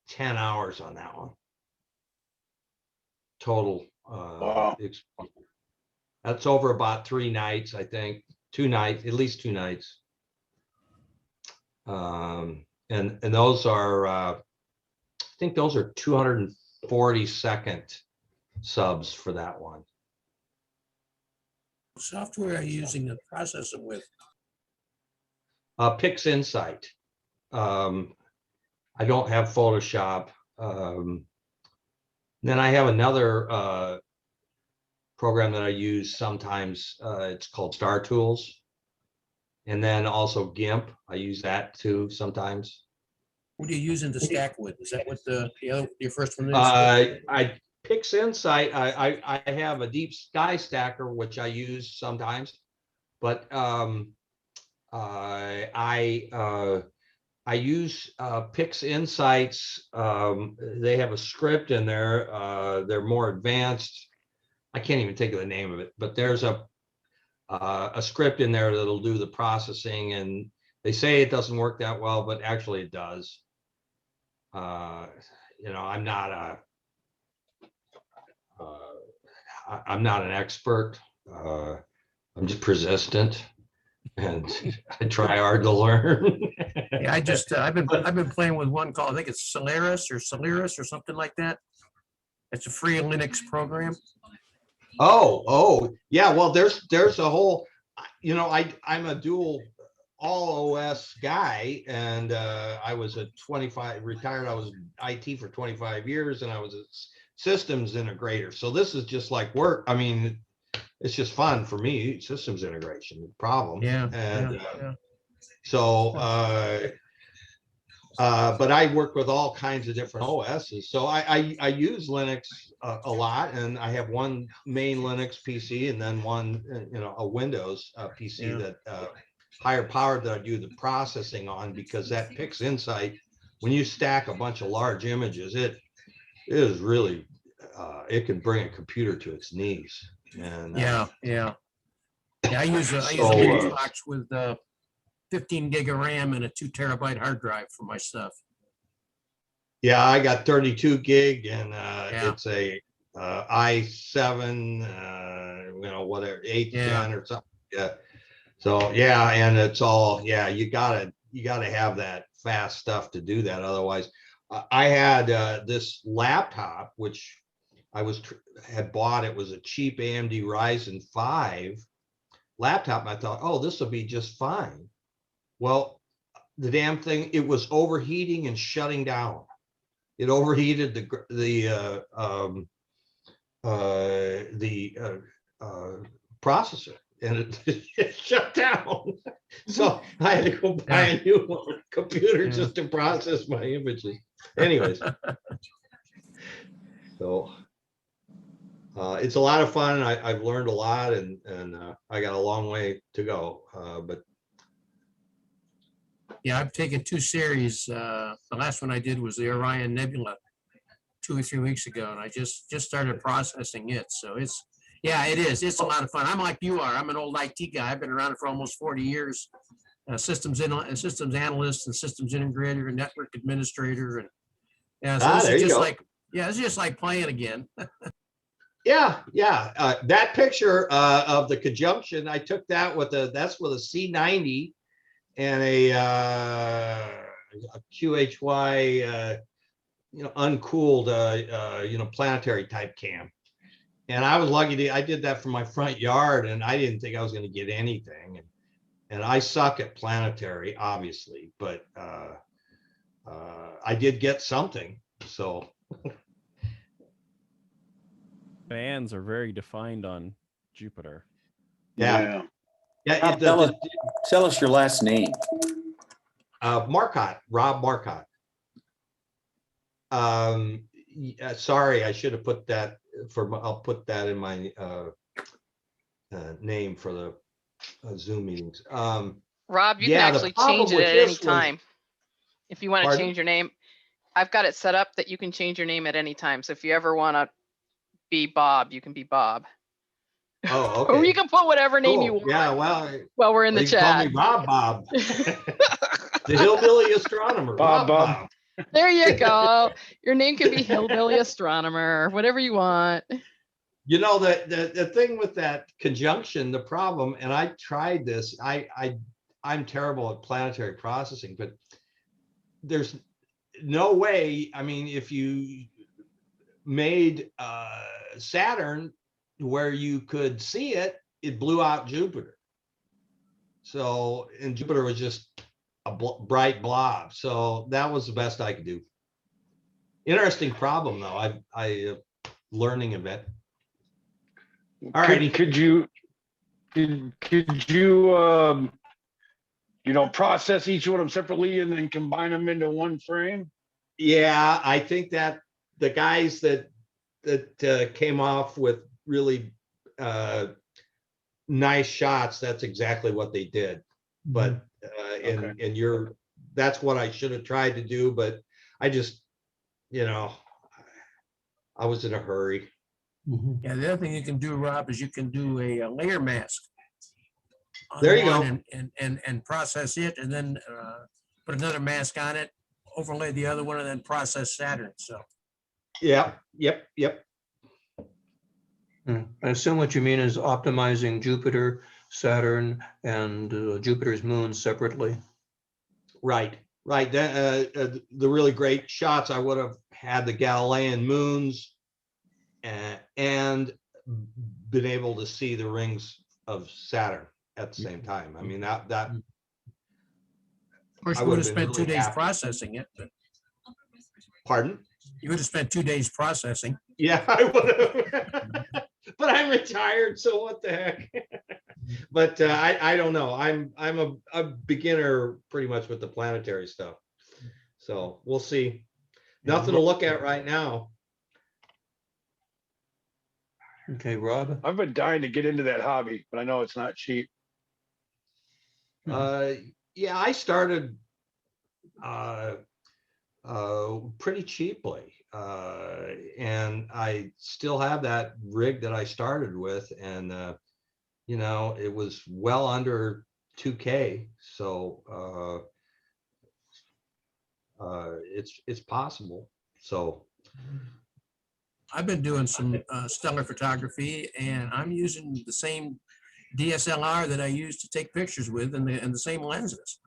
10 hours on that one. Total. Wow. That's over about 3 nights, I think. 2 nights, at least 2 nights. And those are I think those are 240-second subs for that one. What software are you using to process them with? Pix Insight. I don't have Photoshop. Then I have another program that I use sometimes. It's called Star Tools. And then also GIMP. I use that too sometimes. What are you using to stack with? Is that what your first one is? I Pix Insight. I have a deep sky stacker which I use sometimes, but I use Pix Insights. They have a script in there. They're more advanced. I can't even think of the name of it, but there's a script in there that'll do the processing, and they say it doesn't work that well, but actually it does. I'm not an expert. I'm just persistent, and I try hard to learn. Yeah, I've been playing with one called, I think it's Solaris or something like that. It's a free Linux program. Oh, yeah. Well, there's a whole, I'm a dual all OS guy, and I was retired. I was IT for 25 years, and I was a systems integrator. So this is just like work. I mean, it's just fun for me, systems integration problem. Yeah. And so, but I work with all kinds of different OSs. So I use Linux a lot, and I have one main Linux PC and then one, a Windows PC that higher powered that I do the processing on, because that Pix Insight, when you stack a bunch of large images, it is really, it can bring a computer to its knees. And I use a Linux box with 15 gig of RAM and a 2 terabyte hard drive for my stuff. Yeah, I got 32 gig, and it's a i7, whatever, 8 gen or something. Yeah. So yeah, and it's all, you gotta have that fast stuff to do that. Otherwise, I had this laptop which I had bought. It was a cheap AMD Ryzen 5 laptop, and I thought, oh, this will be just fine. Well, the damn thing, it was overheating and shutting down. It overheated the processor, and it shut down. So I had to go buy a new computer just to process my images. Anyways. So it's a lot of fun. I've learned a lot, and I got a long way to go. But yeah, I've taken 2 series. The last one I did was the Orion Nebula 2 or 3 weeks ago, and I just started processing it. So it is. It's a lot of fun. I'm like you are. I'm an old IT guy. I've been around it for almost 40 years. Systems analyst and systems integrator and network administrator, and so this is just like it's just like playing again. Yeah. That picture of the conjunction, I took that with that's with a C90 and a QHY, uncooled, planetary type cam. And I was lucky I did that from my front yard, and I didn't think I was going to get anything. And I suck at planetary, obviously, but I did get something. So. Bands are very defined on Jupiter. Yeah. Tell us your last name. Marcotte, Rob Marcotte. Sorry, I should have put that I'll put that in my name for the Zoom meetings. Rob, you can actually change it at any time. If you want to change your name, I've got it set up that you can change your name at any time. So if you ever want to be Bob, you can be Bob. Oh, okay. Or you can put whatever name you want. Yeah, well, we're in the chat. Call me Bob. The hillbilly astronomer. Bob. There you go. Your name can be hillbilly astronomer, whatever you want. The thing with that conjunction, the problem, and I tried this, I'm terrible at planetary processing, but there's no way. I mean, if you made Saturn where you could see it, it blew out Jupiter. So, and Jupiter was just a bright blob. So that was the best I could do. Interesting problem, though. I learning a bit. All right. Could you process each one of them separately and then combine them into one frame? Yeah, I think that the guys that came off with really nice shots, that's exactly what they did. But that's what I should have tried to do, but I just, I was in a hurry. Yeah, the other thing you can do, Rob, is you can do a layer mask. There you go. And process it, and then put another mask on it, overlay the other one, and then process Saturn. So. Yep. I assume what you mean is optimizing Jupiter, Saturn, and Jupiter's moons separately. Right. The really great shots, I would have had the Galilean moons and been able to see the rings of Saturn at the same time. I mean, that. Of course, you would have spent 2 days processing it. But... Pardon? You would have spent 2 days processing. Yeah, I would have. But I'm retired, so what the heck? But I don't know. I'm a beginner pretty much with the planetary stuff. So we'll see. Nothing to look at right now. Okay, Rob. I've been dying to get into that hobby, but I know it's not cheap. Yeah, I started pretty cheaply. And I still have that rig that I started with, and it was well under 2K. So it's possible. So I've been doing some stellar photography, and I'm using the same DSLR that I used to take pictures with, and the same lenses.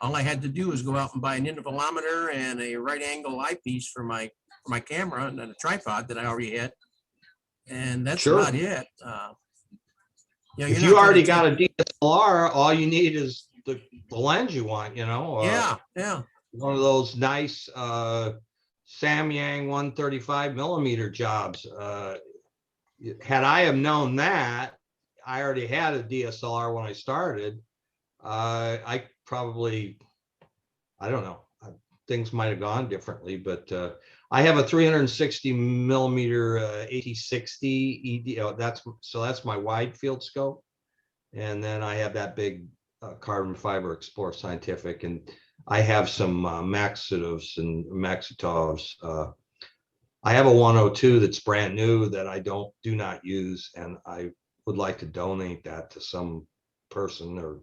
All I had to do was go out and buy an intervalometer and a right angle eyepiece for my camera and a tripod that I already had, and that's about it. If you already got a DSLR, all you need is the lens you want. Yeah. One of those nice Samyang 135 millimeter jobs. Had I have known that, I already had a DSLR when I started. I probably, I don't know, things might have gone differently, but I have a 360 millimeter AT60 ED. That's my wide field scope, and then I have that big carbon fiber Explorer Scientific, and I have some Maxitovs and Maxitovs. I have a 102 that's brand new that I do not use, and I would like to donate that to some person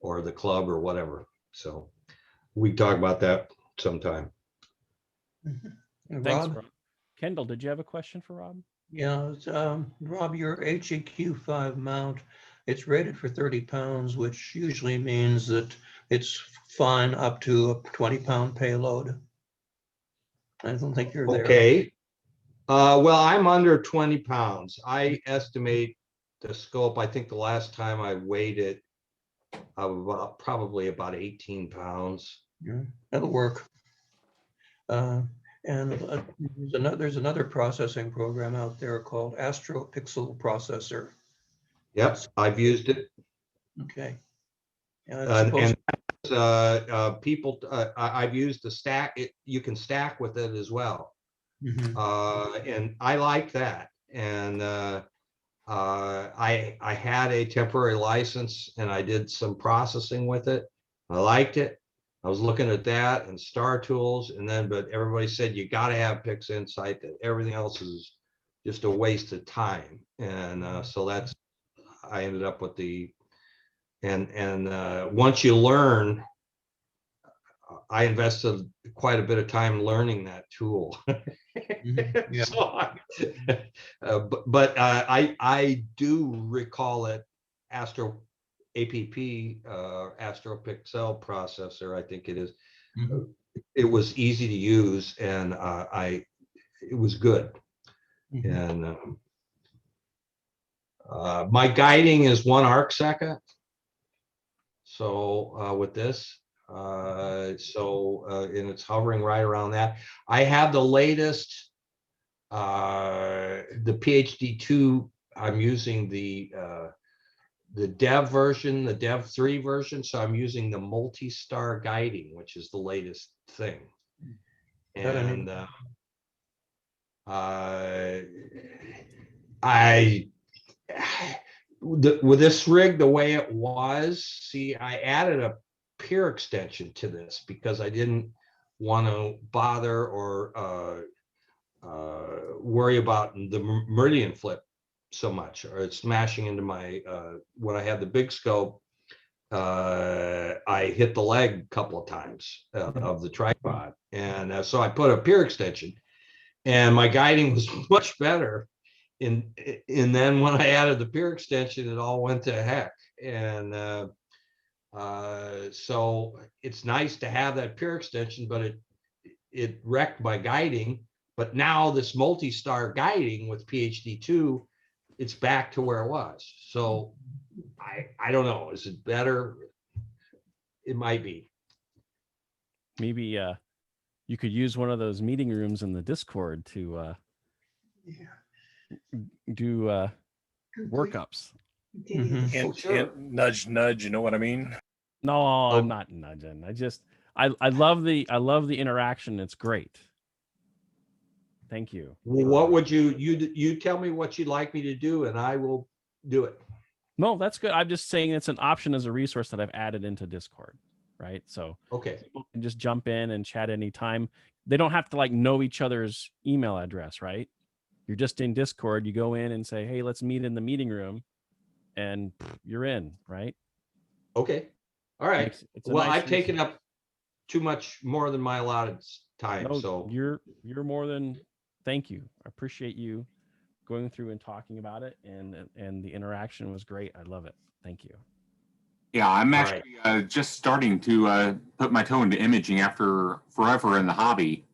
or the club or whatever. So we can talk about that sometime. Thanks, Rob. Kendall, did you have a question for Rob? Yeah, Rob, your HEQ5 mount, it's rated for 30 pounds, which usually means that it's fine up to a 20-pound payload. I don't think you're there. Okay. Well, I'm under 20 pounds. I estimate the scope. I think the last time I weighed it, probably about 18 pounds. Yeah, that'll work. And there's another processing program out there called AstroPixel Processor. Yep, I've used it. Okay. People, I've used the stack. You can stack with it as well, and I like that. And I had a temporary license, and I did some processing with it. I liked it. I was looking at that and Star Tools, and then but everybody said you got to have PixInsight. That everything else is just a waste of time, and so that's I ended up with the and once you learn, I invested quite a bit of time learning that tool. Yeah. So I do recall it Astro AstroPixel processor, I think it is. It was easy to use, and it was good. And my guiding is 1 arc second. So with this, and it's hovering right around that. I have the latest, the PhD 2. I'm using the dev version, the dev 3 version. So I'm using the multi-star guiding, which is the latest thing. And with this rig, the way it was, see, I added a peer extension to this because I didn't want to bother or worry about the meridian flip so much, or it's smashing into my, when I had the big scope, I hit the leg a couple of times of the tripod. And so I put a peer extension, and my guiding was much better. And then when I added the peer extension, it all went to heck. And so it's nice to have that peer extension, but it wrecked my guiding. But now this multi-star guiding with PhD 2, it's back to where it was. So I don't know. Is it better? It might be. Maybe you could use one of those meeting rooms in the Discord to do workups. Hint, nudge, nudge. You know what I mean? No, I'm not nudging. I love the interaction. It's great. Thank you. Well, what would you tell me what you'd like me to do, and I will do it. No, that's good. I'm just saying it's an option as a resource that I've added into Discord, right? So okay, people can just jump in and chat anytime. They don't have to like know each other's email address, right? You're just in Discord. You go in and say, "Hey, let's meet in the meeting room," and you're in, right? Okay, all right. Well, nice I've taken up too much more than my allotted time, no, so you're more than. Thank you. I appreciate you going through and talking about it, and the interaction was great. I love it. Thank you. Yeah, I'm actually just starting to put my toe into imaging after forever in the hobby.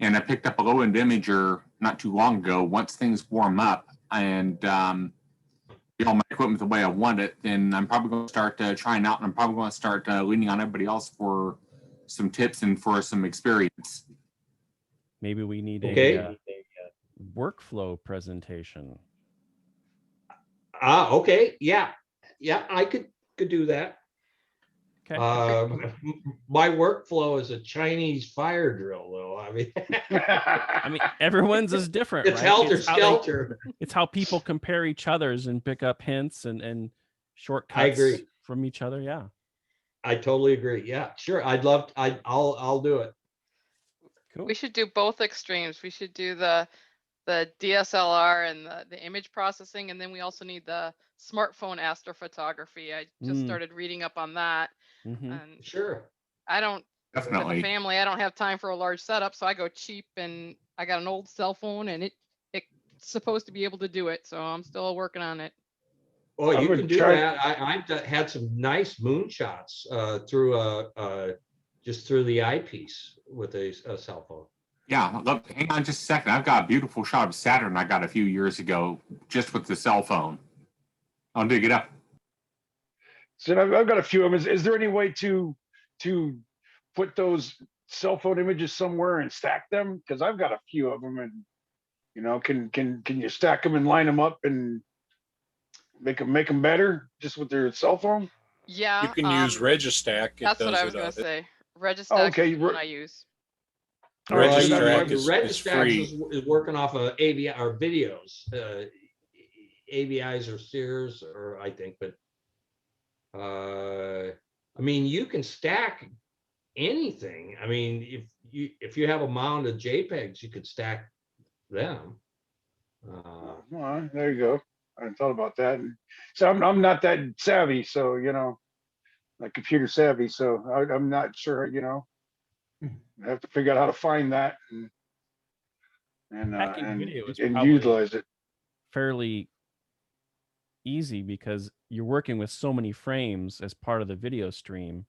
And I picked up a low-end imager not too long ago. Once things warm up and get all my equipment the way I want it, then I'm probably going to start trying out, and I'm probably going to start leaning on everybody else for some tips and for some experience. Maybe we need a workflow presentation. Okay. Yeah. I could do that. Okay. My workflow is a Chinese fire drill, though. I mean, everyone's is different, it's right? helter skelter. It's how people compare each other's and pick up hints and shortcuts I agree. from each other. Yeah. I totally agree. Yeah, sure. I'll do it. Cool. We should do both extremes. We should do the DSLR and the image processing, and then we also need the smartphone astrophotography. I just started reading up on that. And sure. I don't, Definitely. with the family, I don't have time for a large setup, so I go cheap, and I got an old cell phone, and it's supposed to be able to do it. So I'm still working on it. Oh, you can do that. I've had some nice moonshots just through the eyepiece with a cell phone. Yeah, look, hang on just a second. I've got a beautiful shot of Saturn I got a few years ago just with the cell phone. I'll dig it up. So I've got a few of them. Is there any way to put those cell phone images somewhere and stack them? Because I've got a few of them, and you know, can you stack them and line them up and make them better just with their cell phone? Yeah. You can use Registack. That's what I was going to say. Registack is the one I use. Registack is free. Is working off of AVI or videos, AVIs or Sears, or I think, but I mean, you can stack anything. I mean, if you have a mound of JPEGs, you could stack them. Well, there you go. I hadn't thought about that. So I'm not that savvy, so you know, like computer savvy. So I'm not sure. You know, I have to figure out how to find that and utilize it. Fairly easy because you're working with so many frames as part of the video stream.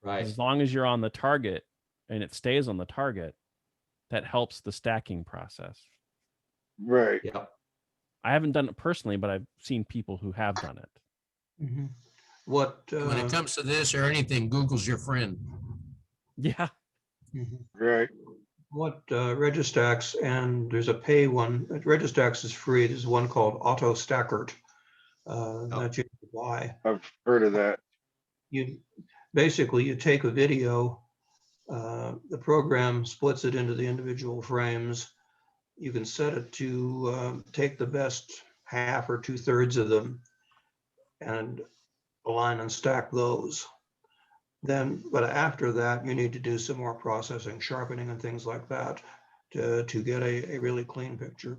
Right. As long as you're on the target and it stays on the target, that helps the stacking process. Right. Yeah. I haven't done it personally, but I've seen people who have done it. Mm-hmm. What when it comes to this or anything, Google's your friend. Yeah. Right. What Registax, and there's a pay one. Registax is free. There's one called Auto Stackert that you can buy. I've heard of that. You take a video, the program splits it into the individual frames. You can set it to take the best half or 2/3 of them and align and stack those. But after that, you need to do some more processing, sharpening and things like that to get a really clean picture.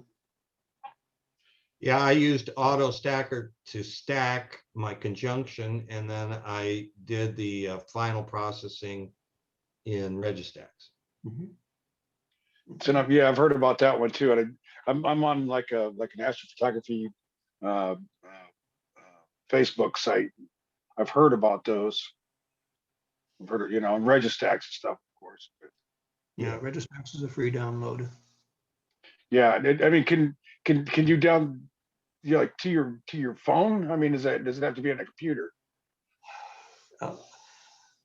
Yeah, I used Auto Stacker to stack my conjunction, and then I did the final processing in Registax. So yeah, I've heard about that one too. And I'm on like an astrophotography Facebook site. I've heard about those. I've heard of, you know, and Registax and stuff, of course. But, yeah, Registax is a free download. Yeah, I mean, can you down, you know, like to your phone? I mean, does it have to be on a computer?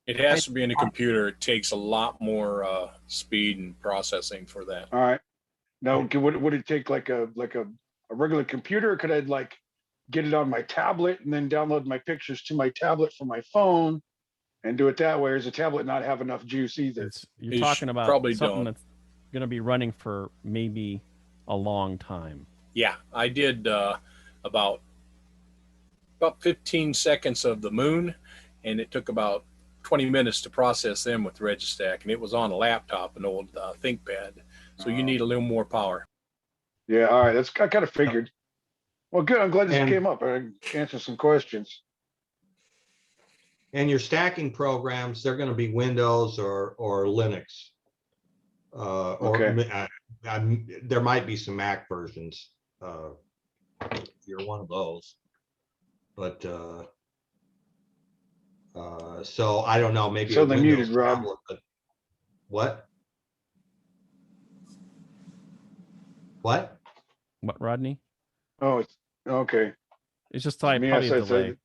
It has to be in a computer. It takes a lot more speed and processing for that. All right. Now, would it take like a regular computer? Or could I like get it on my tablet and then download my pictures to my tablet from my phone and do it that way? Or does the tablet not have enough juice either? You're talking about something that's going to be running for maybe a long time. Yeah, I did about 15 seconds of the moon, and it took about 20 minutes to process them with Registack, and it was on a laptop, an old ThinkPad. So you need a little more power. Yeah, all right. I kind of figured. Well, good. I'm glad this came up. I answered some questions. And your stacking programs, they're going to be Windows or Linux. Okay. There might be some Mac versions if you're one of those. But so I don't know. Maybe something muted, Rob. But what? What? What, Rodney? Oh, it's okay. It's just probably a delay.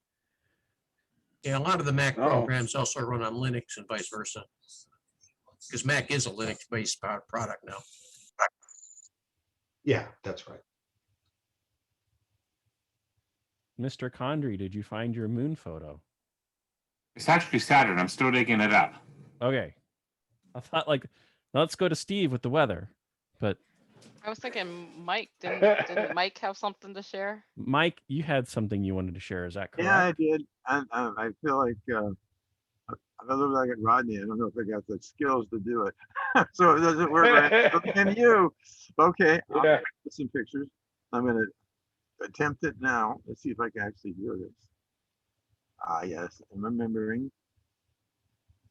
Yeah, a lot of the Mac programs also run on Linux and vice versa. Because Mac is a Linux-based product now. Yeah, that's right. Mr. Condry, did you find your moon photo? It's actually Saturn. I'm still digging it up. Okay. I thought like, let's go to Steve with the weather, but I was thinking Mike, didn't Mike have something to share? Mike, you had something you wanted to share. Is that correct? Yeah, I did. I feel like I look like Rodney. I don't know if I got the skills to do it. So it doesn't work. Right. And you, okay? I'll Yeah. put some pictures. I'm gonna attempt it now. Let's see if I can actually do this. Ah, yes, I'm remembering.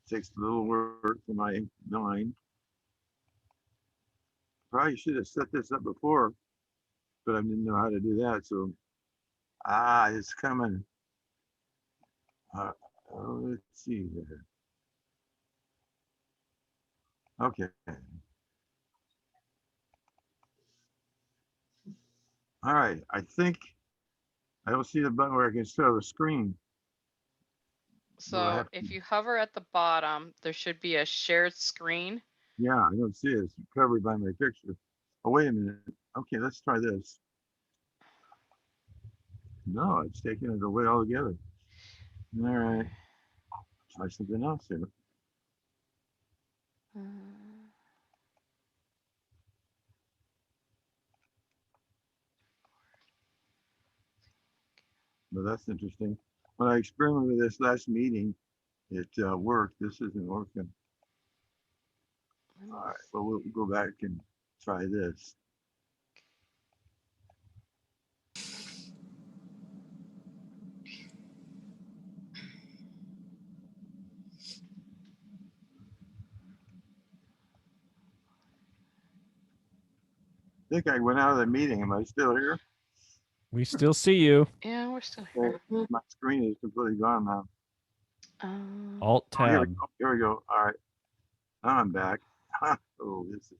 Takes a little work for my 9. Probably should have set this up before, but I didn't know how to do that. So, it's coming. Let's see here. Okay. All right. I think I don't see the button where I can show the screen. So if you hover at the bottom, there should be a shared screen. Yeah, I don't see it. It's covered by my picture. Oh, wait a minute. Okay, let's try this. No, it's taking it away altogether. All right. Try something else here. Well, that's interesting. When I experimented with this last meeting, it worked. This isn't working. All right, well, we'll go back and try this. I think I went out of the meeting. Am I still here? We still see you. Yeah, we're still here. My screen is completely gone now. Alt Oh, here we tab. go. Here we go. All right. Now I'm back. Oh, this is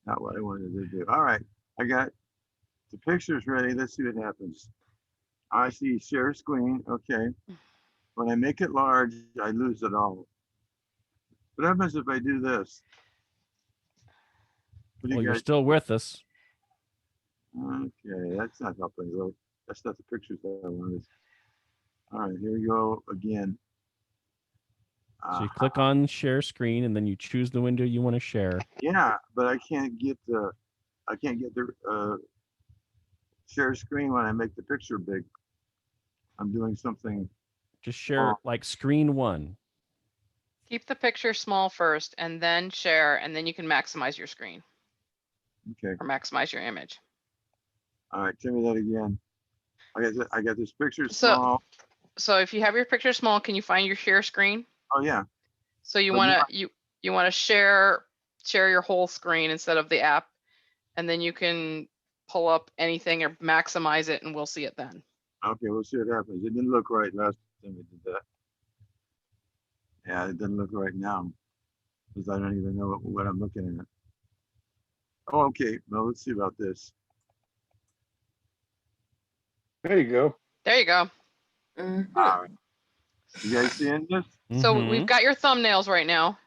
not what I wanted to do. All right. I got the pictures ready. Let's see what happens. I see share screen. Okay. When I make it large, I lose it all. What happens if I do this? What do Well, you you're guys? still with us. Okay, that's not helping. Though. That's not the pictures that I wanted. All right, here we go again. So you click on share screen and then you choose the window you want to share. Yeah, but I can't get the share screen when I make the picture big. I'm doing something. Just share like screen 1. Keep the picture small first and then share, and then you can maximize your screen. Okay. Or maximize your image. All right, tell me that again. I got this picture small. So if you have your picture small, can you find your share screen? Oh yeah. So you want to you want to share your whole screen instead of the app, and then you can pull up anything or maximize it, and we'll see it then. Okay, we'll see what happens. It didn't look right last time we did that. Yeah, it doesn't look right now because I don't even know what I'm looking at. Oh, okay. Well, let's see about this. There you go. There you go. All right. You guys seeing this? So we've got your thumbnails right now.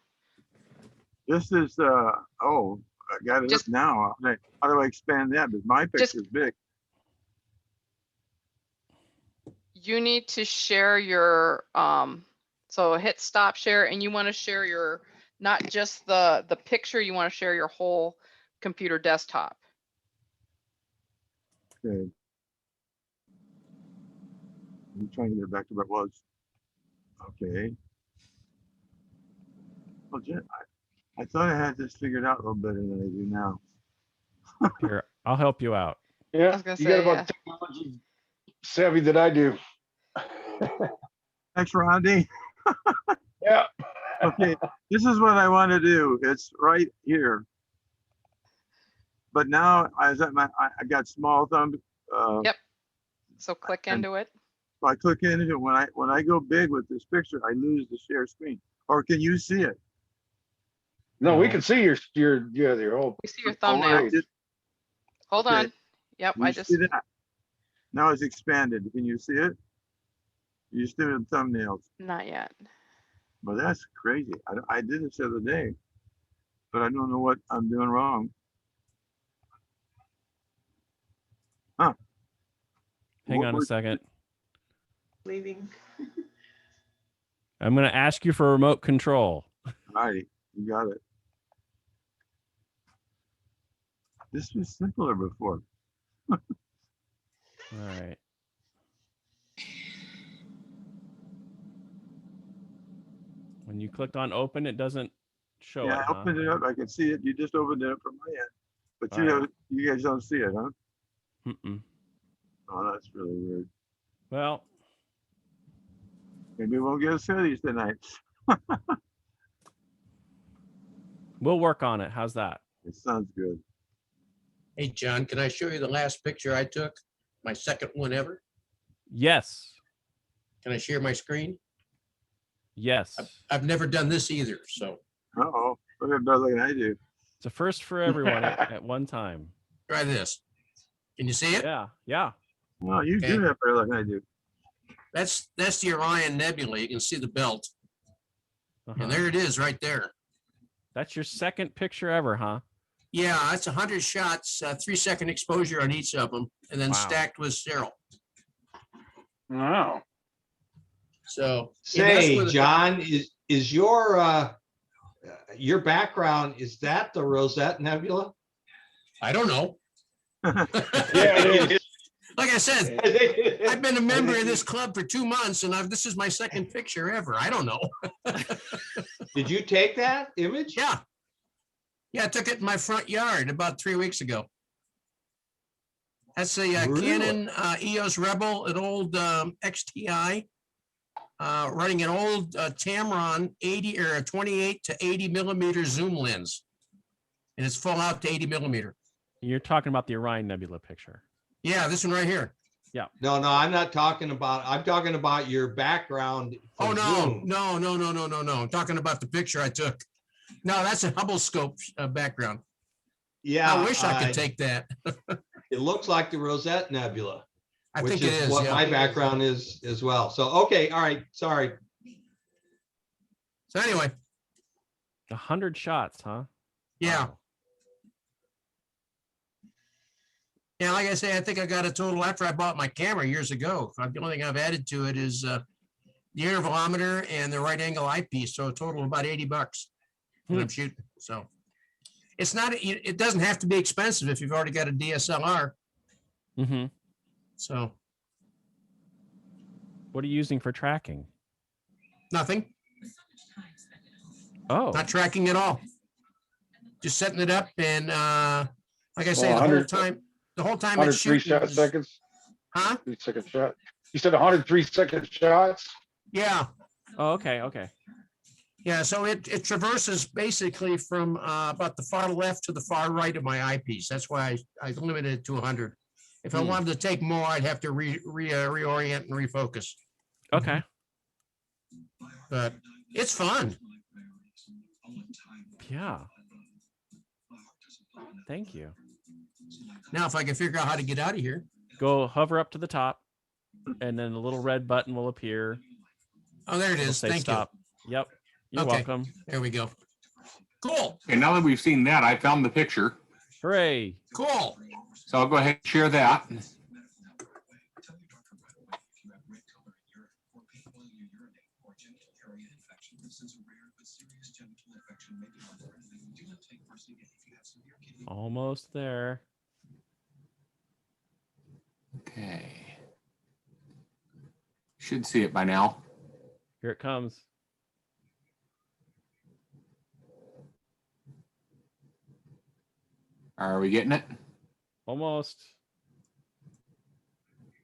This is oh, I got it up now. How do I expand that? Because my picture's big. You need to share your so hit stop share, and you want to share your not just the picture, you want to share your whole computer desktop. Okay. I'm trying to get back to where it was. Okay. Well, Jen, I thought I had this figured out a little better than I do now. Here, I'll help you out. Yeah, you got about technology savvy that I do. Thanks, Rodney. Yeah. Okay, this is what I want to do. It's right here. But now I got small thumb. Yep. So click into it. I click into it. When I go big with this picture, I lose the share screen. Or can you see it? No, we can see your whole. We see your thumbnail. Hold on. Yep, I just see that. Now it's expanded. Can you see it? You just doing thumbnails. Not yet. Well, that's crazy. I did this the other day, but I don't know what I'm doing wrong. Huh. Hang on a second. Leaving. I'm going to ask you for remote control. All right, you got it. This was simpler before. All right. When you clicked on open, it doesn't show Yeah, it, I huh? opened it up. I can see it. You just opened it up from my end. But All right. you guys don't see it, huh? Mm-mm. Oh, that's really weird. Well, maybe we'll get a series tonight. we'll work on it. How's that? It sounds good. Hey, John, can I show you the last picture I took? My second one ever? Yes. Can I share my screen? Yes. I've never done this either, so. Uh-oh, look at another thing I do. It's a first for everyone at one time. Try this. Can you see it? Yeah, yeah. Well, you do have better luck than I do. That's the Orion Nebula. You can see the belt. And there it is right there. That's your second picture ever, huh? Yeah, that's 100 shots, 3-second exposure on each of them, and then stacked with sterile. Wow. So say, John, is your background, is that the Rosette Nebula? I don't know. Yeah, it is. Like I said, I've been a member of this club for 2 months, and this is my second picture ever. I don't know. Did you take that image? Yeah. Yeah, I took it in my front yard about 3 weeks ago. That's a Canon EOS Rebel, an old XTI, running an old Tamron 80 or a 28 to 80 millimeter zoom lens, and it's full out to 80 millimeter. You're talking about the Orion Nebula picture. Yeah, this one right here. Yeah. No, I'm not talking about. I'm talking about your background. Oh no. I'm talking about the picture I took. No, that's a Hubble scope background. Yeah, I wish I could take that. It looks like the Rosette Nebula. I which think it is what yeah. my background is as well. So okay, all right, sorry. So anyway, 100 shots, huh? Yeah. Wow. Yeah, like I say, I think I got a total after I bought my camera years ago. The only thing I've added to it is the intervalometer and the right angle eyepiece. So a total of about $80 that I'm shooting. So it's not, it doesn't have to be expensive if you've already got a DSLR. Mm-hmm. So. What are you using for tracking? Nothing. Oh. Not tracking at all. Just setting it up and like I say, Well, the whole time 103 seconds. Huh? 3-second shot. You said 103-second shots? Yeah. Oh, okay, okay. Yeah, so it traverses basically from about the far left to the far right of my eyepiece. That's why I limited it to 100. If I wanted to take more, I'd have to reorient and refocus. Okay. But it's fun. Yeah. Thank you. Now, if I can figure out how to get out of here. Go hover up to the top, and then the little red button will appear. Oh, there it It'll is. say Thank stop. you. Yep. You're Okay. welcome. There we go. Cool. And now that we've seen that, I found the picture. Hooray. Cool. So I'll go ahead and share that. Almost there. Okay. Should see it by now. Here it comes. Are we getting it? Almost.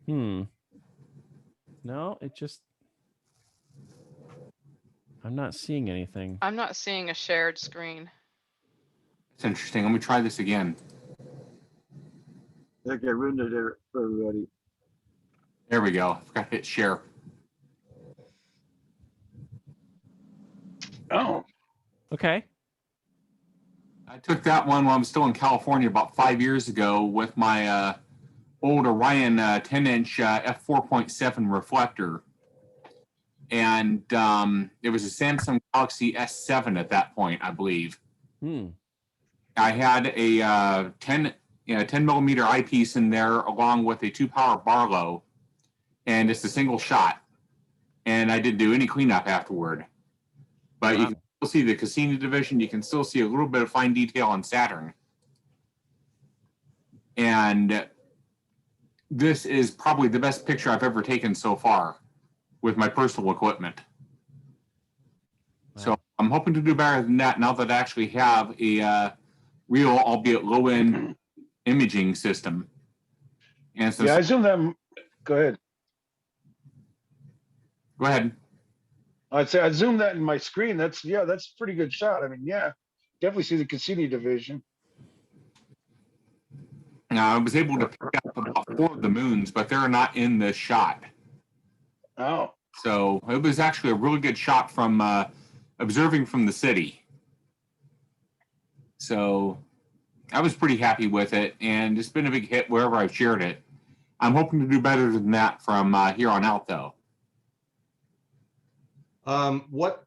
No, it just. I'm not seeing anything. I'm not seeing a shared screen. It's interesting. Let me try this again. I think I ruined it for everybody. There we go. I forgot to hit share. Oh. Okay. I took that one while I was still in California about 5 years ago with my old Orion 10-inch f4.7 reflector. And it was a Samsung Galaxy S7 at that point, I believe. I had a 10 millimeter eyepiece in there along with a 2-power Barlow. and just a single shot. And I didn't do any cleanup afterward. But you can still see the Cassini division. You can still see a little bit of fine detail on Saturn. And this is probably the best picture I've ever taken so far with my personal equipment. So I'm hoping to do better than that now that I actually have a real, albeit low-end imaging system. And so, yeah, I zoomed that. Go ahead. Go ahead. I'd say I zoomed that in my screen. That's a pretty good shot. I mean, yeah, definitely see the Cassini division. Now I was able to pick up about 4 of the moons, but they're not in this shot. Oh. So it was actually a really good shot from observing from the city. So I was pretty happy with it, and it's been a big hit wherever I've shared it. I'm hoping to do better than that from here on out, though. What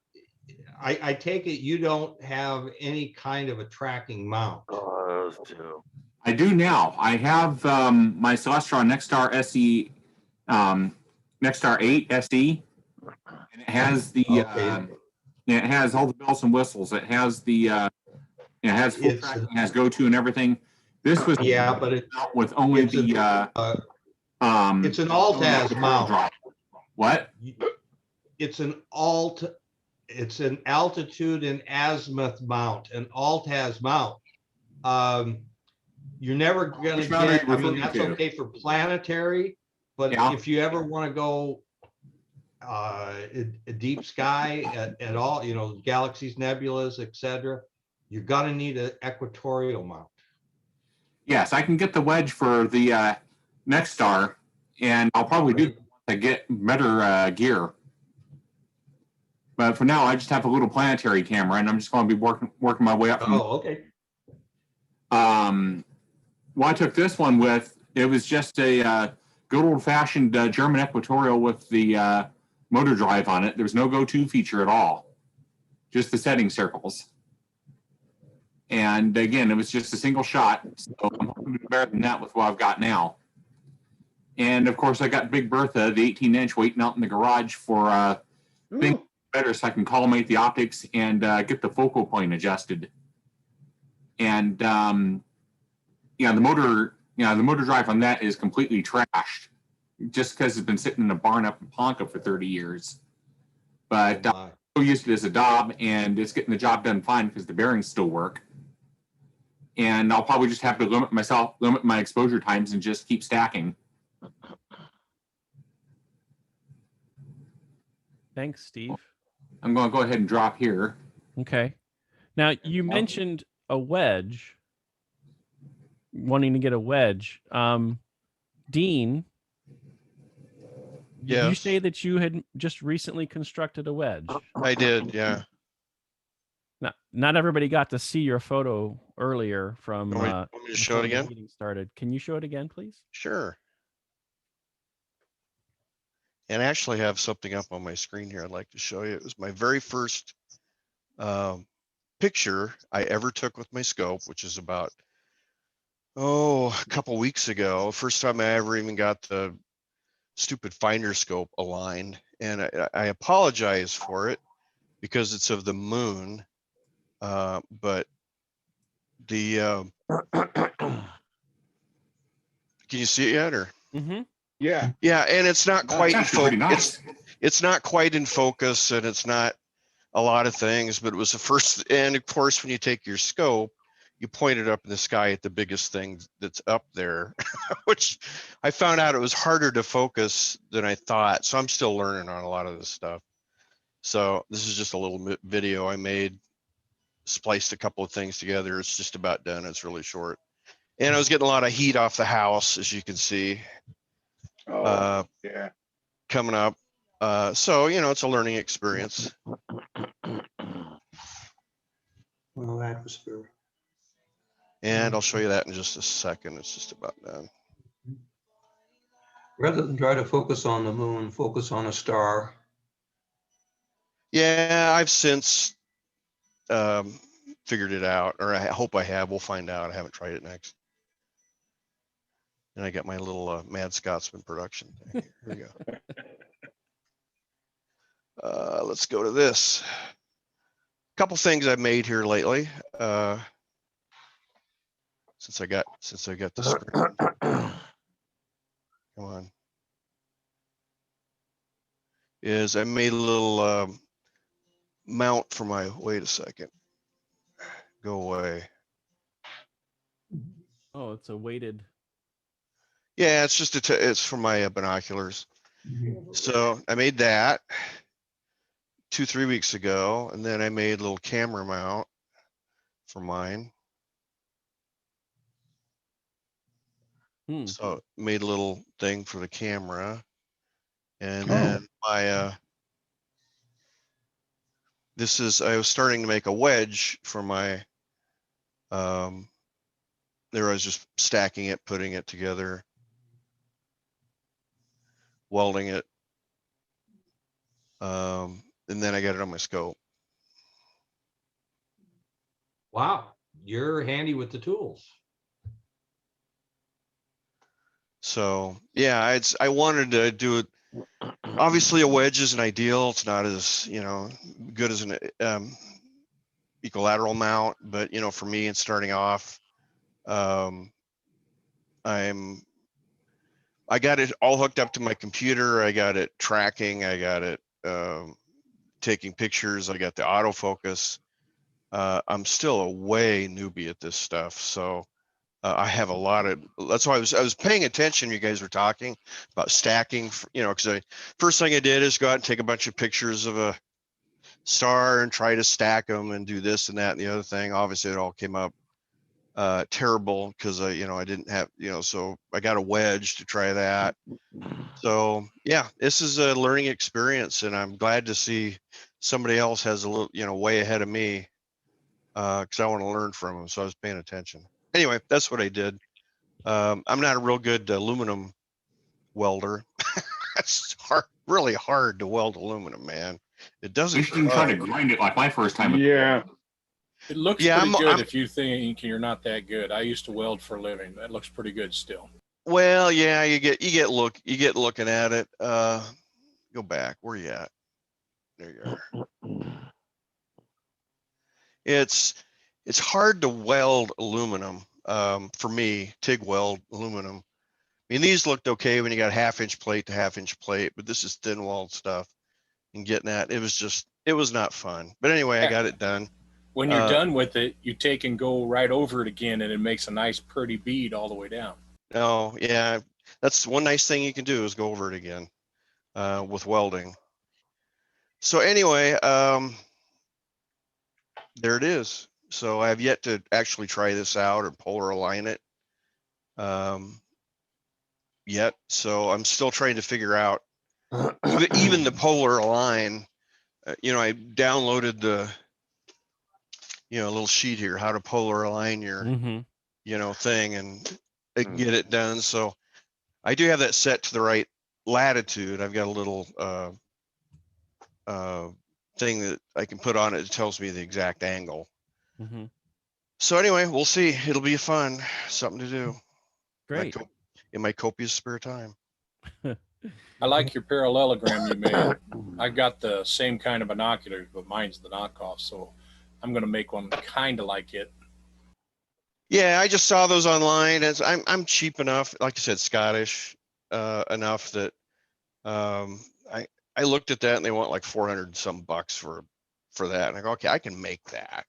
I take it you don't have any kind of a tracking mount. Oh, those two. I do now. I have my Celestron Nexstar SE, Nexstar 8 SE, and it has the it has all the bells and whistles. It has the it has full tracking, it has go-to and everything. This was but it's with only it's the it's an alt-az mount. What? It's an altitude and azimuth mount, an alt-az mount. You're never going to get, I mean, that's okay for planetary, but if you ever want to go a deep sky at all, you know, galaxies, nebulas, etc., you're going to need an equatorial mount. Yes, I can get the wedge for the Nexstar, and I'll probably do to get better gear. But for now, I just have a little planetary camera, and I'm just going to be working my way up. Okay. Well, I took this one with, it was just a good old-fashioned German equatorial with the motor drive on it. There was no go-to feature at all, just the setting circles. And again, it was just a single shot, so I'm hoping to do better than that with what I've got now. And of course, I got Big Bertha, the 18-inch, waiting out in the garage for things better, so I can collimate the optics and get the focal point adjusted. And yeah, the motor drive on that is completely trashed, just because it's been sitting in a barn up in Ponca for 30 years. But I used it as a Dob, and it's getting the job done fine because the bearings still work. And I'll probably just have to limit my exposure times and just keep stacking. Thanks, Steve. I'm going to go ahead and drop here. Okay. Now, you mentioned a wedge, wanting to get a wedge. Dean, did you say that you had just recently constructed a wedge? I did, yeah. Not everybody got to see your photo earlier from want me to show it again? The meeting started. Can you show it again, please? Sure. And I actually have something up on my screen here I'd like to show you. It was my very first picture I ever took with my scope, which is about, a couple weeks ago. First time I ever even got the stupid finder scope aligned. And I apologize for it because it's of the moon. But the, can you see it yet or? Mm-hmm. Yeah. Yeah, and it's not quite in focus. Nice. It's not quite in focus, and it's not a lot of things, but it was the first. And of course, when you take your scope, you point it up in the sky at the biggest thing that's up there, which I found out it was harder to focus than I thought. So I'm still learning on a lot of this stuff. So this is just a little video I made, spliced a couple of things together. It's just about done. It's really short. And I was getting a lot of heat off the house, as you can see. Yeah. Coming up. So, it's a learning experience. Well, atmosphere. And I'll show you that in just a second. It's just about done. Rather than try to focus on the moon, focus on a star. Yeah, I've since figured it out, or I hope I have. We'll find out. I haven't tried it next. And I got my little Mad Scotsman production thing. Here we go. Let's go to this. A couple things I've made here lately. Since I got the screen. Come on. Is I made a little mount for my, wait a second. Go away. Oh, it's a weighted. Yeah, it's just it's for my binoculars. So I made that 2-3 weeks ago, and then I made a little camera mount for mine. So made a little thing for the camera, and then my this is, I was starting to make a wedge for my there I was just stacking it, putting it together, welding it, and then I got it on my scope. Wow, you're handy with the tools. So yeah, I wanted to do it. Obviously, a wedge isn't ideal. It's not as, you know, good as an equilateral mount, but you know, for me and starting off, I got it all hooked up to my computer. I got it tracking. I got it taking pictures. I got the autofocus. I'm still a way newbie at this stuff, so I have a lot of. That's why I was paying attention. You guys were talking about stacking, you know, because first thing I did is go out and take a bunch of pictures of a star and try to stack them and do this and that and the other thing. Obviously, it all came up terrible because you know, I didn't have, you know, so I got a wedge to try that. So yeah, this is a learning experience, and I'm glad to see somebody else has a little, you know, way ahead of me, because I want to learn from them. So I was paying attention. Anyway, that's what I did. I'm not a real good aluminum welder. It's hard, really hard to weld aluminum, man. It doesn't. You shouldn't try to grind it like my first time. Yeah. It looks pretty good if you think you're not that good. I used to weld for a living. That looks pretty good still. Well, yeah, you get looking at it. Go back. Where you at? There you are. It's hard to weld aluminum. For me, TIG weld aluminum. I mean, these looked okay when you got 1/2-inch plate to 1/2-inch plate, but this is thin walled stuff. And getting that, it was not fun. But anyway, I got it done. When you're done with it, you take and go right over it again, and it makes a nice pretty bead all the way down. Oh yeah, that's one nice thing you can do is go over it again with welding. So anyway, there it is. So I have yet to actually try this out or polar align it yet. So I'm still trying to figure out even the polar align. You know, I downloaded the, you know, a little sheet here, how to polar align your, you know, thing, and get it done. So I do have that set to the right latitude. I've got a little thing that I can put on it that tells me the exact angle. So anyway, we'll see. It'll be fun, something to do. Great. In my copious spare time. I like your parallelogram you made. I got the same kind of binoculars, but mine's the knockoff, so I'm going to make one kind of like it. Yeah, I just saw those online. As I'm cheap enough, like I said, Scottish enough that I looked at that and they want like 400 some bucks for that. And I go, okay, I can make that.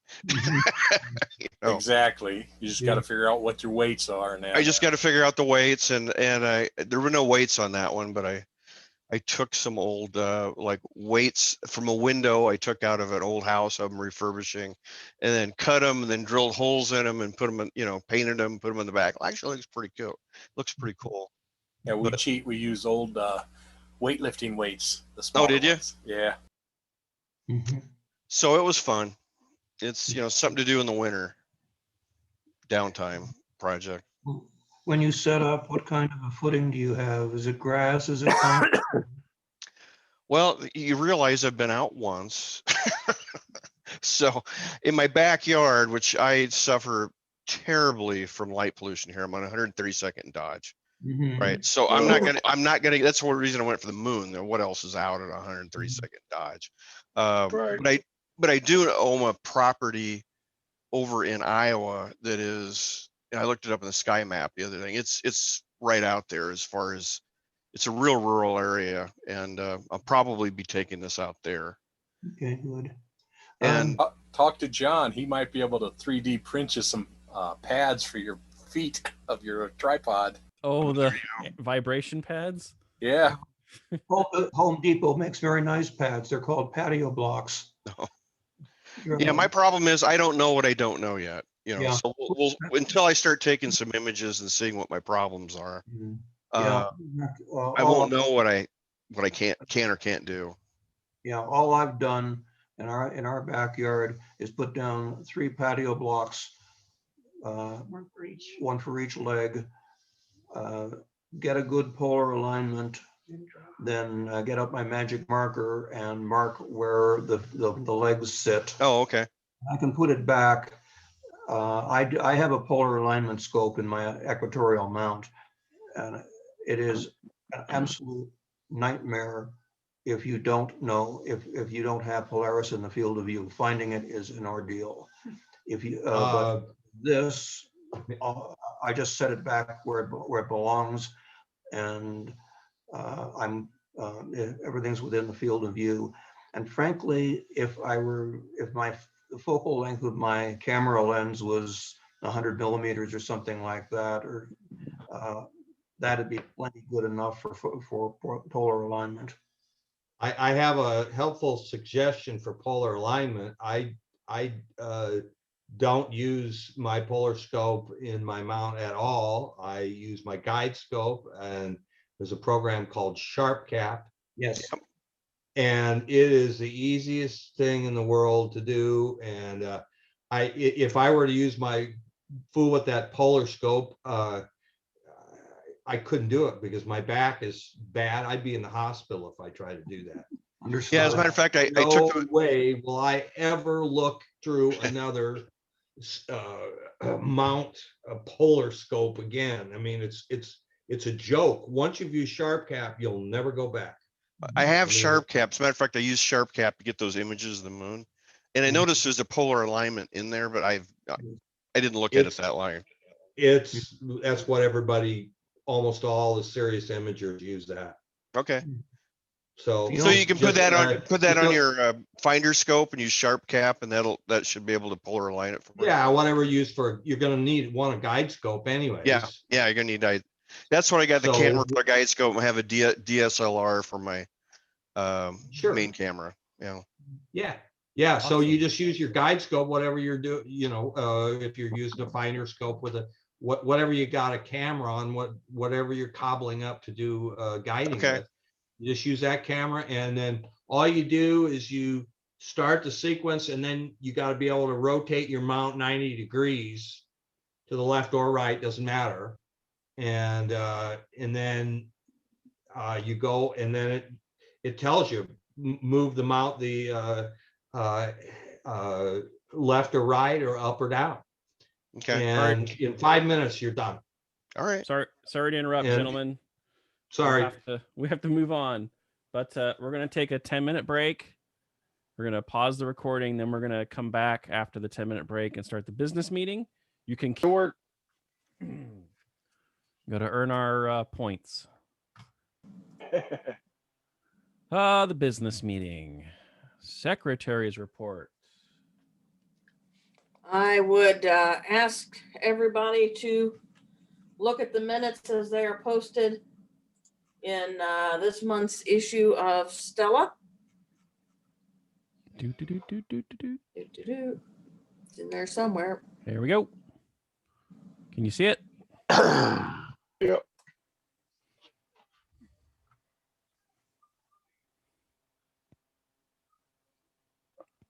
You know? Exactly. You just got to figure out what your weights are now. I just got to figure out the weights, and there were no weights on that one, but I took some old like weights from a window I took out of an old house I'm refurbishing, and then cut them and then drilled holes in them and put them in, you know, painted them, put them in the back. Actually, looks pretty cool. Looks pretty cool. Yeah, we cheat. We use old weightlifting weights. The smaller did you? ones. Yeah. So it was fun. It's, you know, something to do in the winter. Downtime project. When you set up, what kind of a footing do you have? Is it grass? Is it concrete? Well, you realize I've been out once. So in my backyard, which I suffer terribly from light pollution here, I'm on 132nd and Dodge. right? So I'm not gonna. That's one reason I went for the moon. What else is out at 132nd Dodge? But I do own a property over in Iowa that is, and I looked it up in the sky map the other day. It's right out there as far as it's a real rural area, and I'll probably be taking this out there. Okay, good. And talk to John. He might be able to 3D print you some pads for your feet of your tripod. Oh, the vibration pads? Yeah. Home Depot makes very nice pads. They're called patio blocks. Yeah, my problem is I don't know what I don't know yet. Yeah. So we'll until I start taking some images and seeing what my problems are. I won't know what I can or can't do. Yeah, all I've done in our backyard is put down 3 patio blocks, one for each leg, get a good polar alignment, then get up my magic marker and mark where the legs sit. Oh, okay. I can put it back. I have a polar alignment scope in my equatorial mount, and it is an absolute nightmare if you don't know, if you don't have Polaris in the field of view. Finding it is an ordeal. If you, but this, I just set it back where it belongs, and everything's within the field of view. And frankly, if the focal length of my camera lens was 100 millimeters or something like that, or that'd be plenty good enough for polar alignment. I have a helpful suggestion for polar alignment. I don't use my polar scope in my mount at all. I use my guide scope, and there's a program called SharpCap. Yes. And it is the easiest thing in the world to do. And if I were to use my fool with that polar scope, I couldn't do it because my back is bad. I'd be in the hospital if I tried to do that. Yeah, as a matter of fact, I no took way will I ever look through another mount a polar scope again. I mean, it's a joke. Once you've used SharpCap, you'll never go back. I have SharpCap. As a matter of fact, I use SharpCap to get those images of the moon, and I noticed there's a polar alignment in there, but I didn't look at it that long. That's what everybody, almost all the serious imagers use that. Okay. So you can put that on your finder scope and use SharpCap, and that should be able to polar align it for you. Yeah, whatever used for, you're gonna need a guide scope anyways. Yeah, you're gonna need that's what I got the camera for a guide scope. I have a DSLR for my main camera. Yeah. So you just use your guide scope, whatever you're doing. If you're using a finder scope with whatever you got a camera on, whatever you're cobbling up to do guiding with. You just use that camera, and then all you do is you start the sequence, and then you got to be able to rotate your mount 90 degrees to the left or right, doesn't matter. And then you go, and then it tells you move the mount the left or right or up or down. Okay. And in 5 minutes you're done. All right. Sorry to interrupt, gentlemen. Sorry. We have to move on, but we're going to take a 10-minute break. We're going to pause the recording. Then we're going to come back after the 10-minute break and start the business meeting. You can got to earn our points. The business meeting. Secretary's report. I would ask everybody to look at the minutes as they are posted in this month's issue of Stella. It's in there somewhere. There we go. Can you see it? Yep.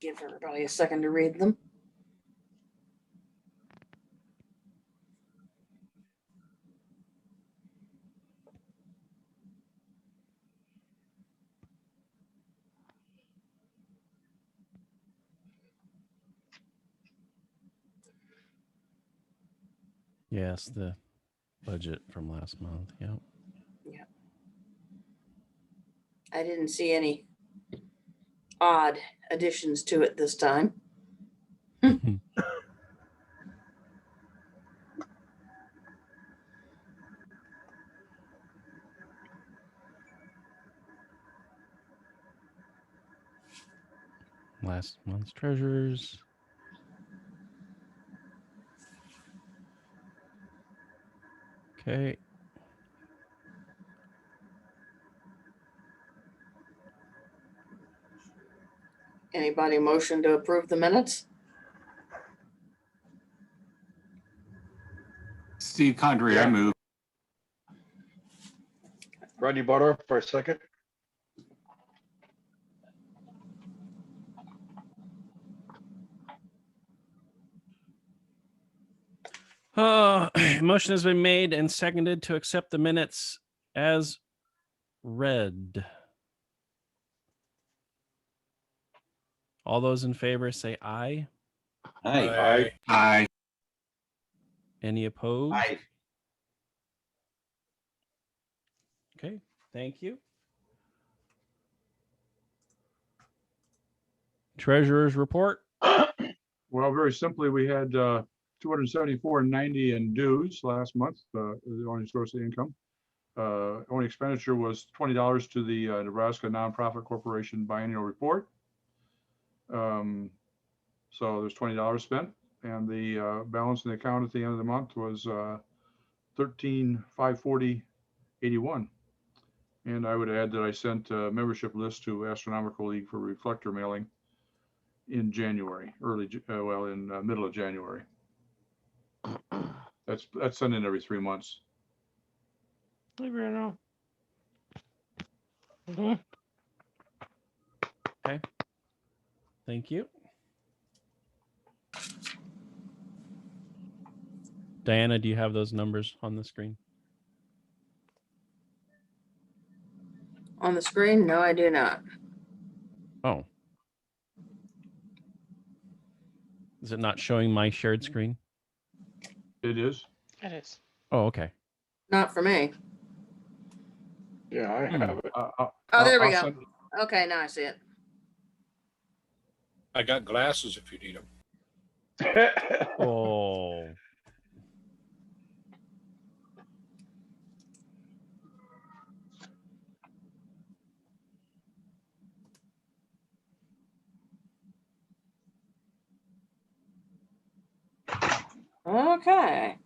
Give everybody a second to read them. Yes, the budget from last month. Yep. Yeah. I didn't see any odd additions to it this time. Last month's treasures. Okay. Anybody motion to approve the minutes? Steve Condrey, I move. Rodney Butter for a second. Motion has been made and seconded to accept the minutes as read. All those in favor say aye. Aye. Aye. Any opposed? Aye. Okay, thank you. Treasurer's report. Well, very simply, we had $274.90 in dues last month, the only source of income. Only expenditure was $20 to the Nebraska Nonprofit Corporation biennial report. So there's $20 spent, and the balance in the account at the end of the month was $13,540.81. And I would add that I sent a membership list to Astronomical League for reflector mailing in January, middle of January. That's sent in every 3 months. Okay. Thank you. Diana, do you have those numbers on the screen? On the screen? No, I do not. Oh. Is it not showing my shared screen? It is. It is. Oh, okay. Not for me. Yeah, I have it. Oh, there we go. Okay, now I see it. I got glasses if you need them. Oh. Okay.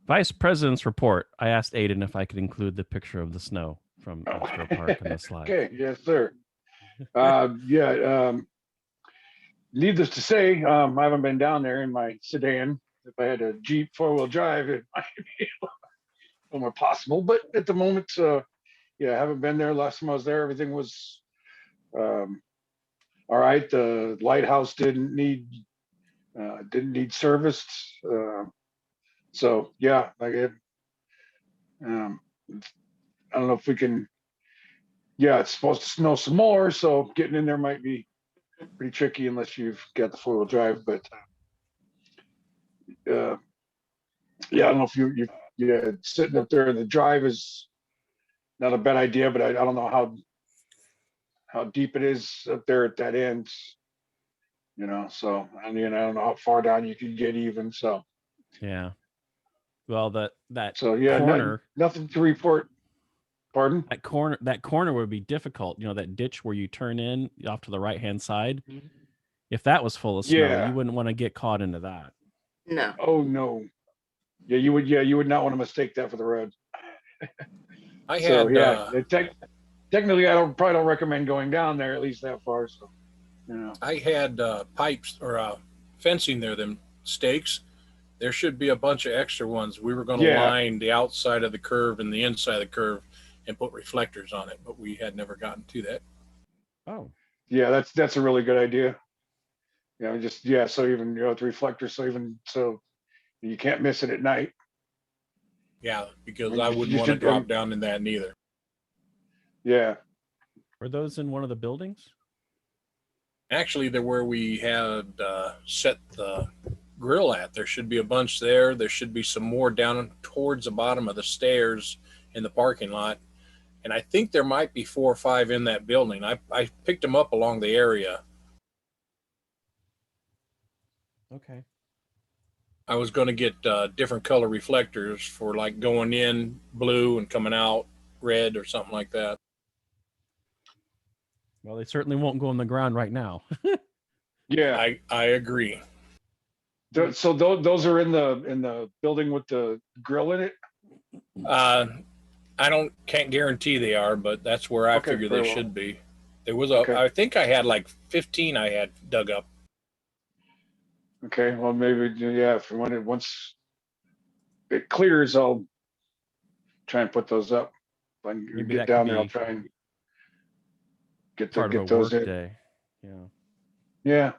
Vice President's report. I asked Aiden if I could include the picture of the snow from Astro Park in the slide. Okay, yes, sir. Needless to say, I haven't been down there in my sedan. If I had a Jeep 4-wheel drive, it might be a little more possible. But at the moment, I haven't been there. Last time I was there, everything was all right. The lighthouse didn't need serviced. So yeah, like it. I don't know if we can. Yeah, it's supposed to snow some more, so getting in there might be pretty tricky unless you've got the 4-wheel drive. But I don't know if you sitting up there in the drive is not a bad idea, but I don't know how deep it is up there at that end. So I don't know how far down you can get even. So yeah. Well, that corner, nothing to report. Pardon? That corner would be difficult. That ditch where you turn in off to the right-hand side. If that was full of snow, you wouldn't want to get caught into that. No. Oh no. Yeah, you would. Yeah, you would not want to mistake that for the road. I had. Technically, probably don't recommend going down there at least that far. So, I had pipes or fencing there, them stakes. There should be a bunch of extra ones. We were going to line the outside of the curve and the inside of the curve and put reflectors on it, but we had never gotten to that. Oh. Yeah, that's a really good idea. So even the reflectors, so you can't miss it at night. Yeah, because I wouldn't want to drop down in that neither. Yeah. Were those in one of the buildings? Actually, they're where we had set the grill at. There should be a bunch there. There should be some more down towards the bottom of the stairs in the parking lot. And I think there might be 4 or 5 in that building. I picked them up along the area. Okay. I was going to get different color reflectors for like going in blue and coming out red or something like that. Well, they certainly won't go on the ground right now. Yeah, I agree. So those are in the building with the grill in it. I can't guarantee they are, but that's where I Okay, figure very they well. should be. There was Okay. I think I had like 15 I had dug up. Okay, well maybe yeah. If once it clears, I'll try and put those up. If I can Maybe get that down could there, I'll be try and get part of a those work in. day. Yeah. Yeah.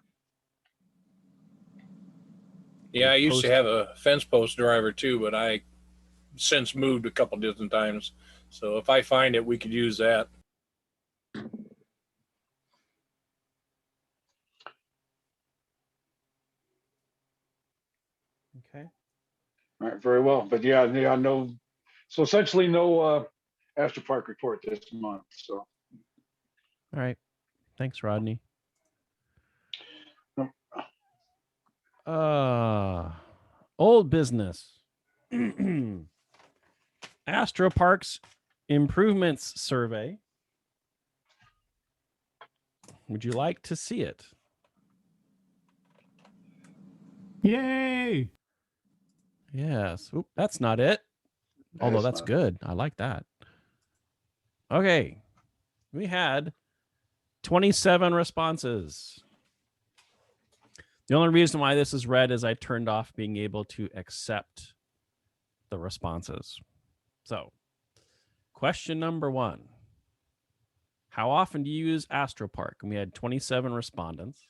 Yeah, I used to have a fence post driver too, but I since moved a couple different times. So if I find it, we could use that. Okay. All right, very well. But yeah, no. So essentially, no Astor Park report this month. So. All right. Thanks, Rodney. Old business. Astro Parks Improvements Survey. Would you like to see it? Yay! Yes. Oop, that's not it. Although that's good. I like that. Okay. We had 27 responses. The only reason why this is red is I turned off being able to accept the responses. So, question number 1. How often do you use Astro Park? And we had 27 respondents.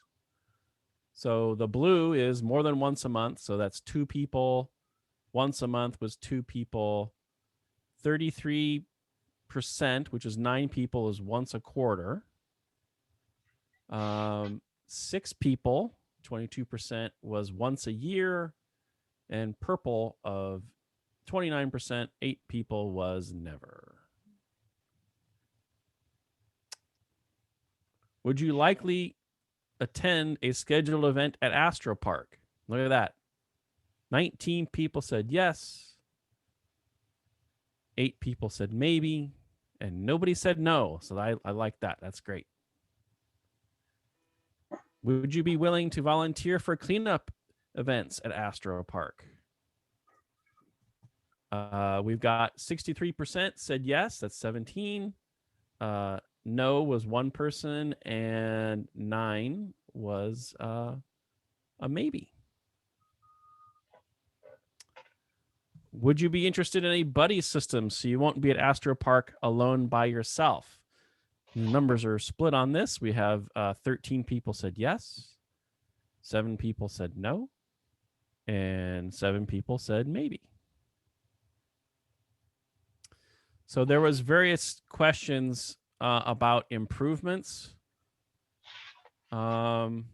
So the blue is more than once a month. So that's 2 people. Once a month was 2 people. 33%, which is 9 people, is once a quarter. 6 people, 22%, was once a year. And purple of 29%, 8 people, was never. Would you likely attend a scheduled event at Astro Park? Look at that. 19 people said yes. 8 people said maybe. And nobody said no. So I like that. That's great. Would you be willing to volunteer for cleanup events at Astro Park? We've got 63% said yes. That's 17. No was 1 person, and 9 was a maybe. Would you be interested in a buddy system so you won't be at Astro Park alone by yourself? The numbers are split on this. We have 13 people said yes, 7 people said no, and 7 people said maybe. So there was various questions about improvements. Well,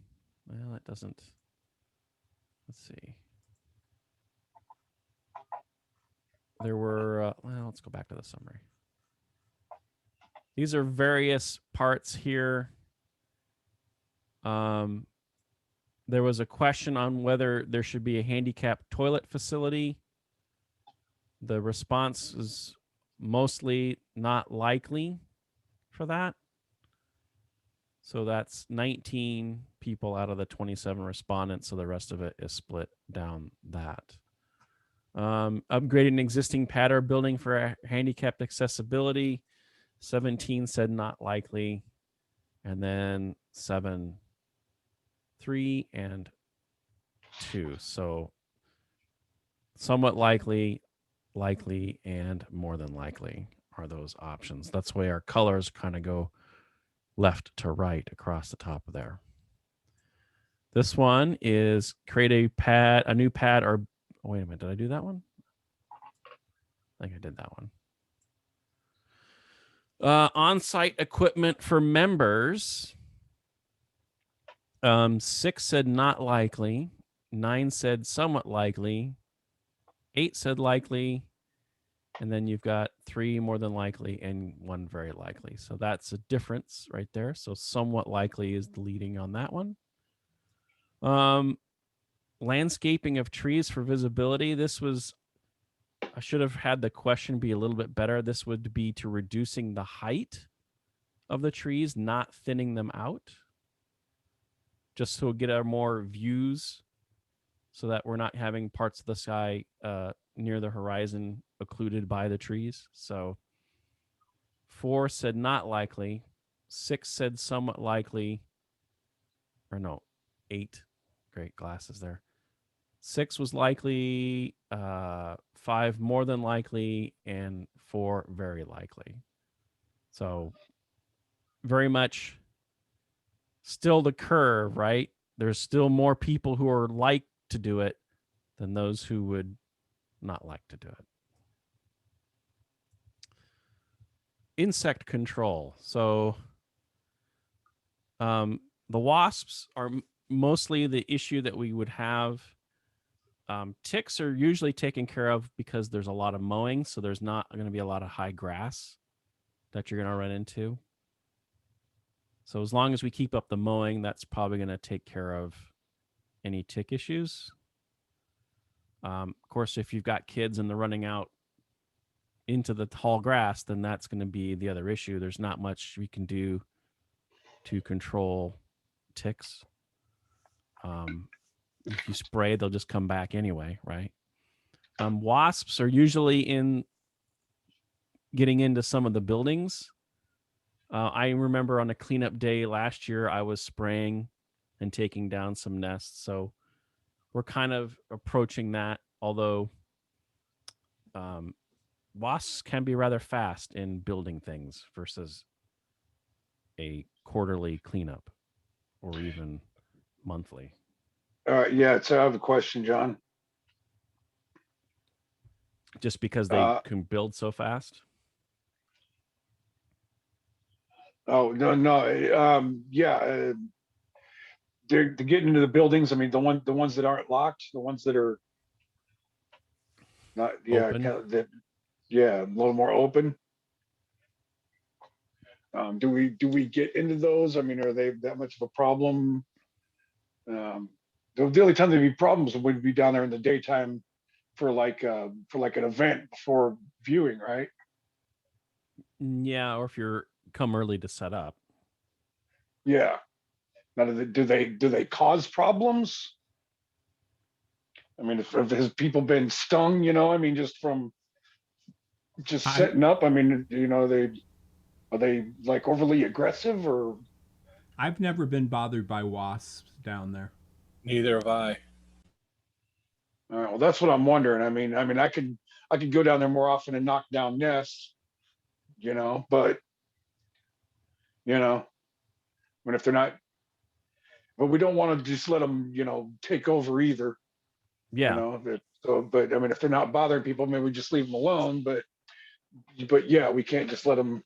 it doesn't. Let's see. There were, well, let's go back to the summary. These are various parts here. There was a question on whether there should be a handicapped toilet facility. The response is mostly not likely for that. So that's 19 people out of the 27 respondents. So the rest of it is split down that. Upgrading an existing pad or building for handicapped accessibility. 17 said not likely. And then 7, 3, and 2. So somewhat likely, likely, and more than likely are those options. That's why our colors kind of go left to right across the top of there. This one is create a new pad or, oh, wait a minute, did I do that one? I think I did that one. On-site equipment for members. 6 said not likely. 9 said somewhat likely. 8 said likely. And then you've got 3 more than likely and 1 very likely. So that's a difference right there. So somewhat likely is the leading on that one. Landscaping of trees for visibility. This was, I should have had the question be a little bit better. This would be to reducing the height of the trees, not thinning them out. Just so we'll get our more views so that we're not having parts of the sky near the horizon occluded by the trees. So 4 said not likely. 6 said somewhat likely. Or no, 8. Great glasses there. 6 was likely, 5 more than likely, and 4 very likely. So very much still the curve, right? There's still more people who are like to do it than those who would not like to do it. Insect control. So the wasps are mostly the issue that we would have. Ticks are usually taken care of because there's a lot of mowing, so there's not going to be a lot of high grass that you're going to run into. So as long as we keep up the mowing, that's probably going to take care of any tick issues. Of course, if you've got kids and they're running out into the tall grass, then that's going to be the other issue. There's not much we can do to control ticks. If you spray, they'll just come back anyway, right? Wasps are usually getting into some of the buildings. I remember on a cleanup day last year, I was spraying and taking down some nests. So we're kind of approaching that, although wasps can be rather fast in building things versus a quarterly cleanup or even monthly. Yeah, so I have a question, John. Just because they can build so fast? Oh, no. Yeah. They're getting into the buildings. I mean, the ones that aren't locked, the ones that are not, yeah, Open. kind of a little more open. Do we get into those? I mean, are they that much of a problem? The only time there'd be problems would be down there in the daytime for like an event before viewing, right? Yeah, or if you're come early to set up. Yeah. Now, do they cause problems? I mean, if has people been stung? You know, I mean, just from setting up. I mean, you know, are they like overly aggressive or? I've never been bothered by wasps down there. Neither have I. All right, well, that's what I'm wondering. I mean, I could go down there more often and knock down nests, you know, but you know, I mean, if they're not, but we don't want to just let them, you know, take over either. Yeah. You know, but I mean, if they're not bothering people, maybe we just leave them alone. But yeah, we can't just let them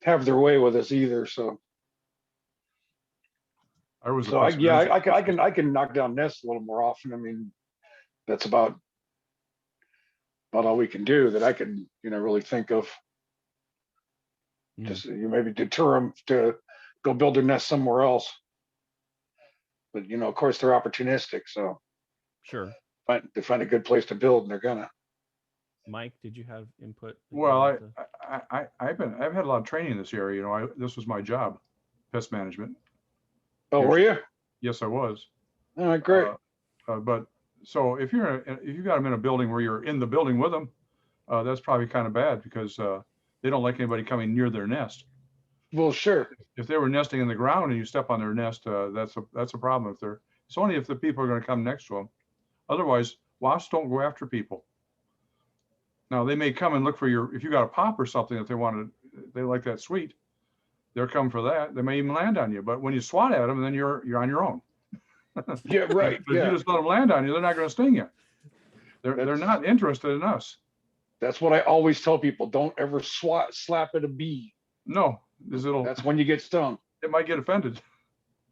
have their way with us either. So. I can knock down nests a little more often. I mean, that's about all we can do that I can, you know, really think of. Just you maybe deter them to go build their nest somewhere else. But you know, of course, they're opportunistic, so sure, they find a good place to build, and they're gonna. Mike, did you have input? Well, I've had a lot of training in this area. You know, this was my job, pest management. Oh, were you? Yes, I was. All right, great. But so if you got them in a building where you're in the building with them, that's probably kind of bad because they don't like anybody coming near their nest. Well, sure. If they were nesting in the ground and you step on their nest, that's a problem. It's only if the people are going to come next to them. Otherwise, wasps don't go after people. Now they may come and look for if you got a pop or something that they like that sweet. They'll come for that. They may even land on you. But when you swat at them, then you're on your own. Yeah, right. If you just let them land on you, they're not going to sting you. They're not interested in us. That's what I always tell people. Don't ever slap at a bee. No, that's when you get stung. It might get offended.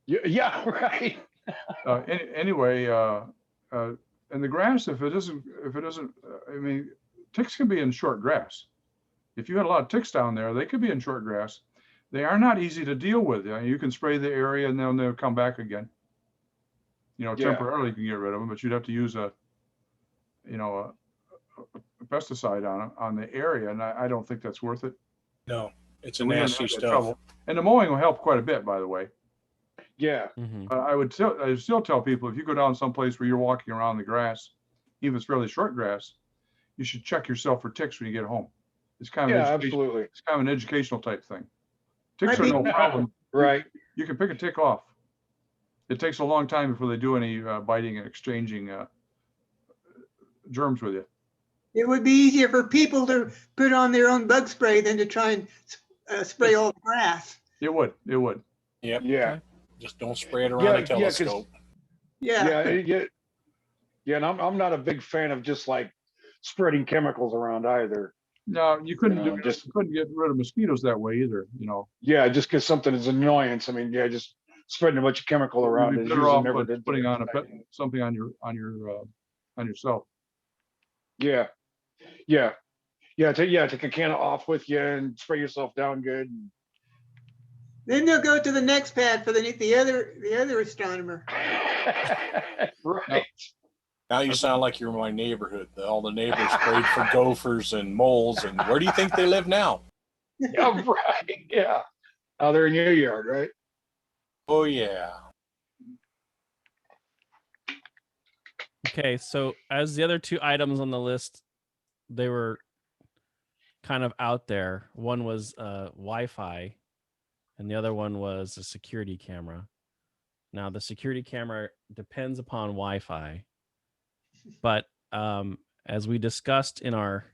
Yeah, right. Anyway, and the grass, if it isn't, I mean, ticks can be in short grass. If you had a lot of ticks down there, they could be in short grass. They are not easy to deal with. You can spray the area and then they'll come back again. Temporarily you can get rid of them, but you'd have to use a pesticide on the area, and I don't think that's worth it. No, it's a And we haven't nasty had that stuff. trouble. And the mowing will help quite a bit, by the way. Yeah. I would still tell people, if you go down someplace where you're walking around the grass, even if it's fairly short grass, you should check yourself for ticks when you get home. It's kind of absolutely. It's kind of an educational type thing. Ticks are no problem. Right. You can pick a tick off. It takes a long time before they do any biting and exchanging germs with you. It would be easier for people to put on their own bug spray than to try and spray all the grass. It would. Yep. Yeah. Okay. Just don't spray it around a telescope. Yeah. And I'm not a big fan of just like spreading chemicals around either. No, you couldn't you couldn't get rid of mosquitoes that way either. Yeah, just because something is annoyance. I mean, just spreading a bunch of chemical around You'd is be better usually off never good. putting on something on yourself. Yeah. Take a can of off with you and spray yourself down good. Then they'll go to the next pad for the other astronomer. Right. Now you sound like you're in my neighborhood. All the neighbors prayed for gophers and moles, and where do you think they live now? Yeah, right. Yeah. Out there in your yard, right? Oh yeah. Okay, so as the other two items on the list, they were kind of out there. One was Wi-Fi, and the other one was a security camera. Now, the security camera depends upon Wi-Fi, but as we discussed in our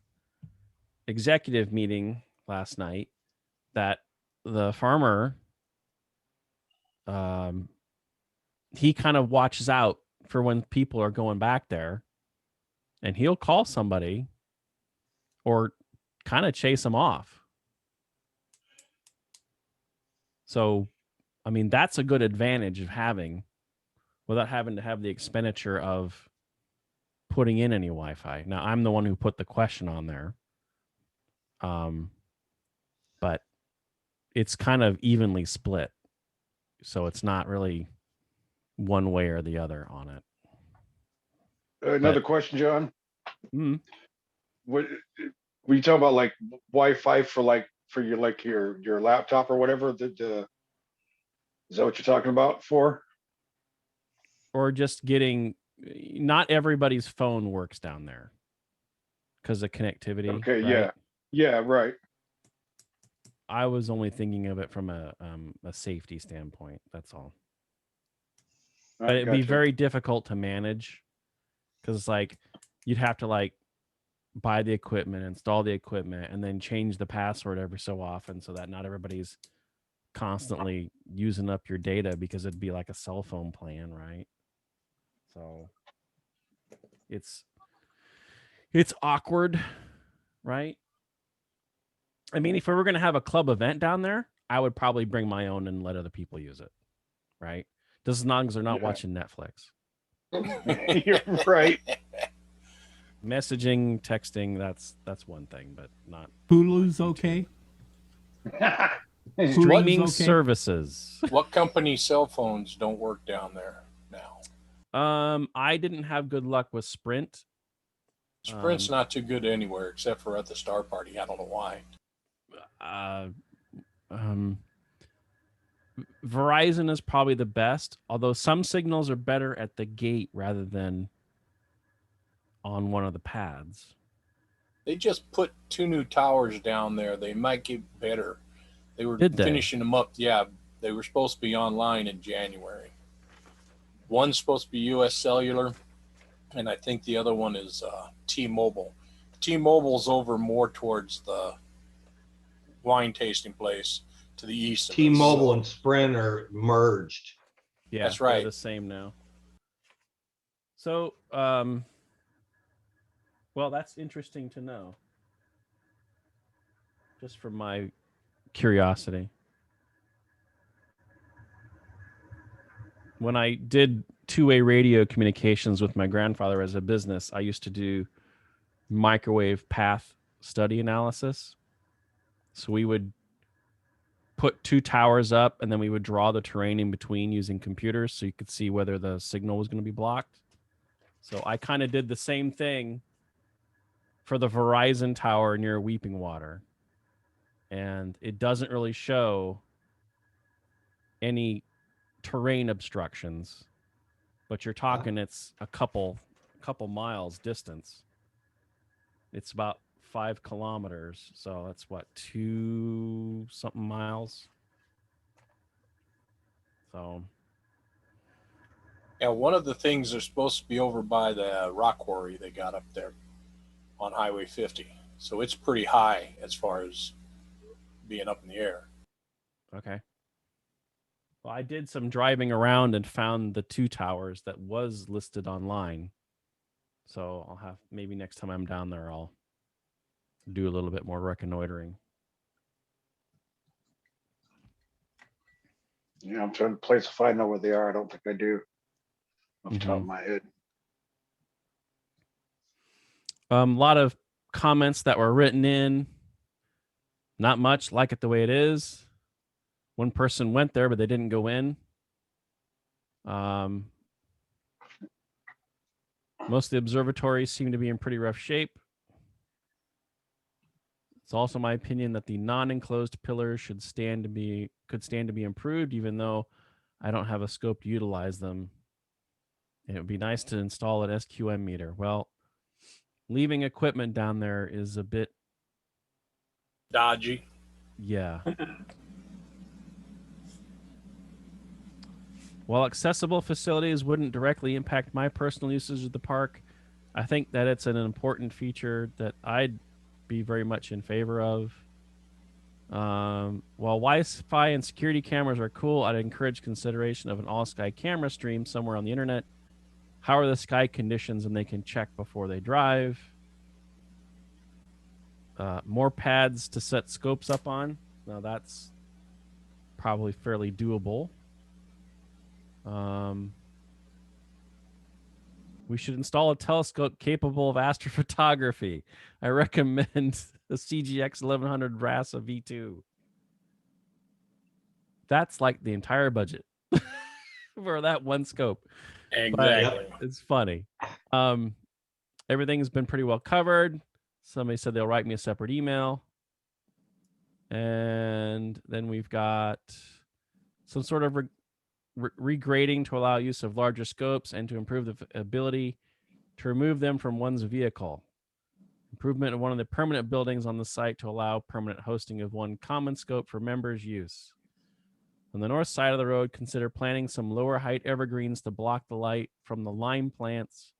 executive meeting last night, that the farmer, he kind of watches out for when people are going back there, and he'll call somebody or kind of chase them off. So, I mean, that's a good advantage of having, without having to have the expenditure of putting in any Wi-Fi. Now, I'm the one who put the question on there. But it's kind of evenly split. So it's not really one way or the other on it. Another question, John. Mm-hmm. What you talking about, like Wi-Fi for your laptop or whatever? Is that what you're talking about for? Or just getting, not everybody's phone works down there because of connectivity. Okay, right? Yeah, right. I was only thinking of it from a safety standpoint. That's all. But it'd be very difficult to manage because you'd have to buy the equipment, install the equipment, and then change the password every so often so that not everybody's constantly using up your data, because it'd be like a cell phone plan, right? So it's awkward, right? I mean, if we were going to have a club event down there, I would probably bring my own and let other people use it, right? Just as long as they're not watching Netflix. You're right. Messaging, texting, that's one thing, but not Hulu's okay. Streaming services. What company cell phones don't work down there now? I didn't have good luck with Sprint. Sprint's not too good anywhere except for at the Star Party. I don't know why. Verizon is probably the best, although some signals are better at the gate rather than on one of the pads. They just put 2 new towers down there. They might get better. They were Did they? finishing them up. Yeah, they were supposed to be online in January. One's supposed to be U.S. Cellular, and I think the other one is T-Mobile. T-Mobile's over more towards the wine tasting place to the east. T-Mobile and Sprint are merged. Yeah, that's right. They're the same now. So, well, that's interesting to know. Just from my curiosity. when I did two-way radio communications with my grandfather as a business, I used to do microwave path study analysis. So we would put two towers up, and then we would draw the terrain in between using computers so you could see whether the signal was going to be blocked. So I kind of did the same thing for the Verizon tower near Weeping Water. And it doesn't really show any terrain obstructions, but you're talking it's a couple miles distance. It's about 5 kilometers, so that's what, 2 something miles. So yeah, one of the things they're supposed to be over by the rock quarry they got up there on Highway 50, so it's pretty high as far as being up in the air. Okay. Well, I did some driving around and found the 2 towers that was listed online. So I'll have, maybe next time I'm down there, I'll do a little bit more reconnoitering. Yeah, I'm trying to place if I know where they are. I don't think I do off the top of my head. A lot of comments that were written in. Not much, like it the way it is. One person went there, but they didn't go in. Most of the observatories seem to be in pretty rough shape. It's also my opinion that the non-enclosed pillars could stand to be improved, even though I don't have a scope to utilize them. It would be nice to install an SQM meter. Well, leaving equipment down there is a bit dodgy. Yeah. While accessible facilities wouldn't directly impact my personal usage of the park, I think that it's an important feature that I'd be very much in favor of. While Wi-Fi and security cameras are cool, I'd encourage consideration of an all-sky camera stream somewhere on the internet. How are the sky conditions, and they can check before they drive. More pads to set scopes up on. Now that's probably fairly doable. We should install a telescope capable of astrophotography. I recommend the CGX 1100 RASA V2. That's like the entire budget for that one scope. Exactly. But it's funny. Everything's been pretty well covered. Somebody said they'll write me a separate email. And then we've got some sort of regrading to allow use of larger scopes and to improve the ability to remove them from one's vehicle. Improvement of one of the permanent buildings on the site to allow permanent hosting of one common scope for members' use. On the north side of the road, consider planting some lower height evergreens to block the light from the lime plants.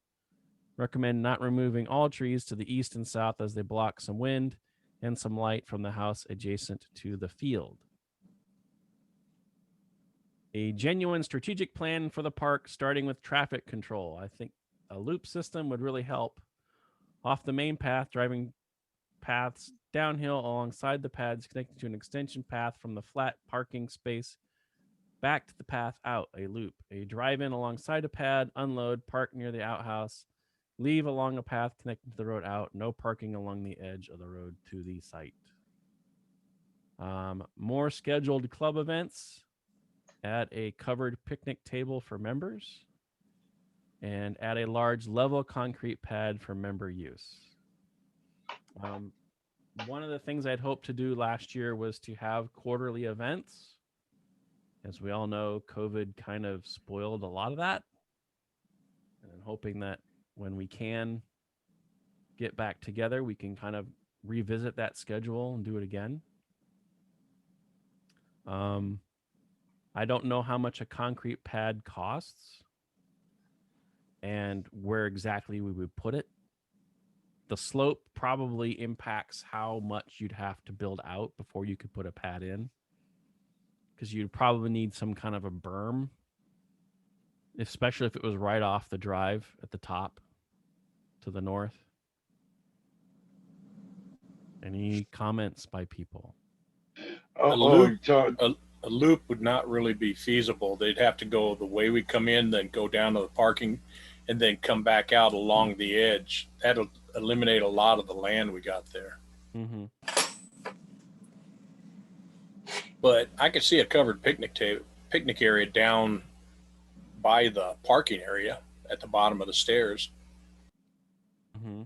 Recommend not removing all trees to the east and south as they block some wind and some light from the house adjacent to the field. A genuine strategic plan for the park, starting with traffic control. I think a loop system would really help. Off the main path, driving paths downhill alongside the pads connected to an extension path from the flat parking space back to the path out, a loop. A drive-in alongside a pad, unload, park near the outhouse, leave along a path connecting to the road out, no parking along the edge of the road to the site. More scheduled club events. Add a covered picnic table for members, and add a large level concrete pad for member use. One of the things I'd hoped to do last year was to have quarterly events. As we all know, COVID kind of spoiled a lot of that. And I'm hoping that when we can get back together, we can kind of revisit that schedule and do it again. I don't know how much a concrete pad costs and where exactly we would put it. The slope probably impacts how much you'd have to build out before you could put a pad in, because you'd probably need some kind of a berm, especially if it was right off the drive at the top to the north. Any comments by people? A a loop would not really be feasible. They'd have to go the way we come in, then go down to the parking, and then come back out along the edge. That'll eliminate a lot of the land we got there. Mm-hmm. But I could see a covered picnic area down by the parking area at the bottom of the stairs. Mm-hmm.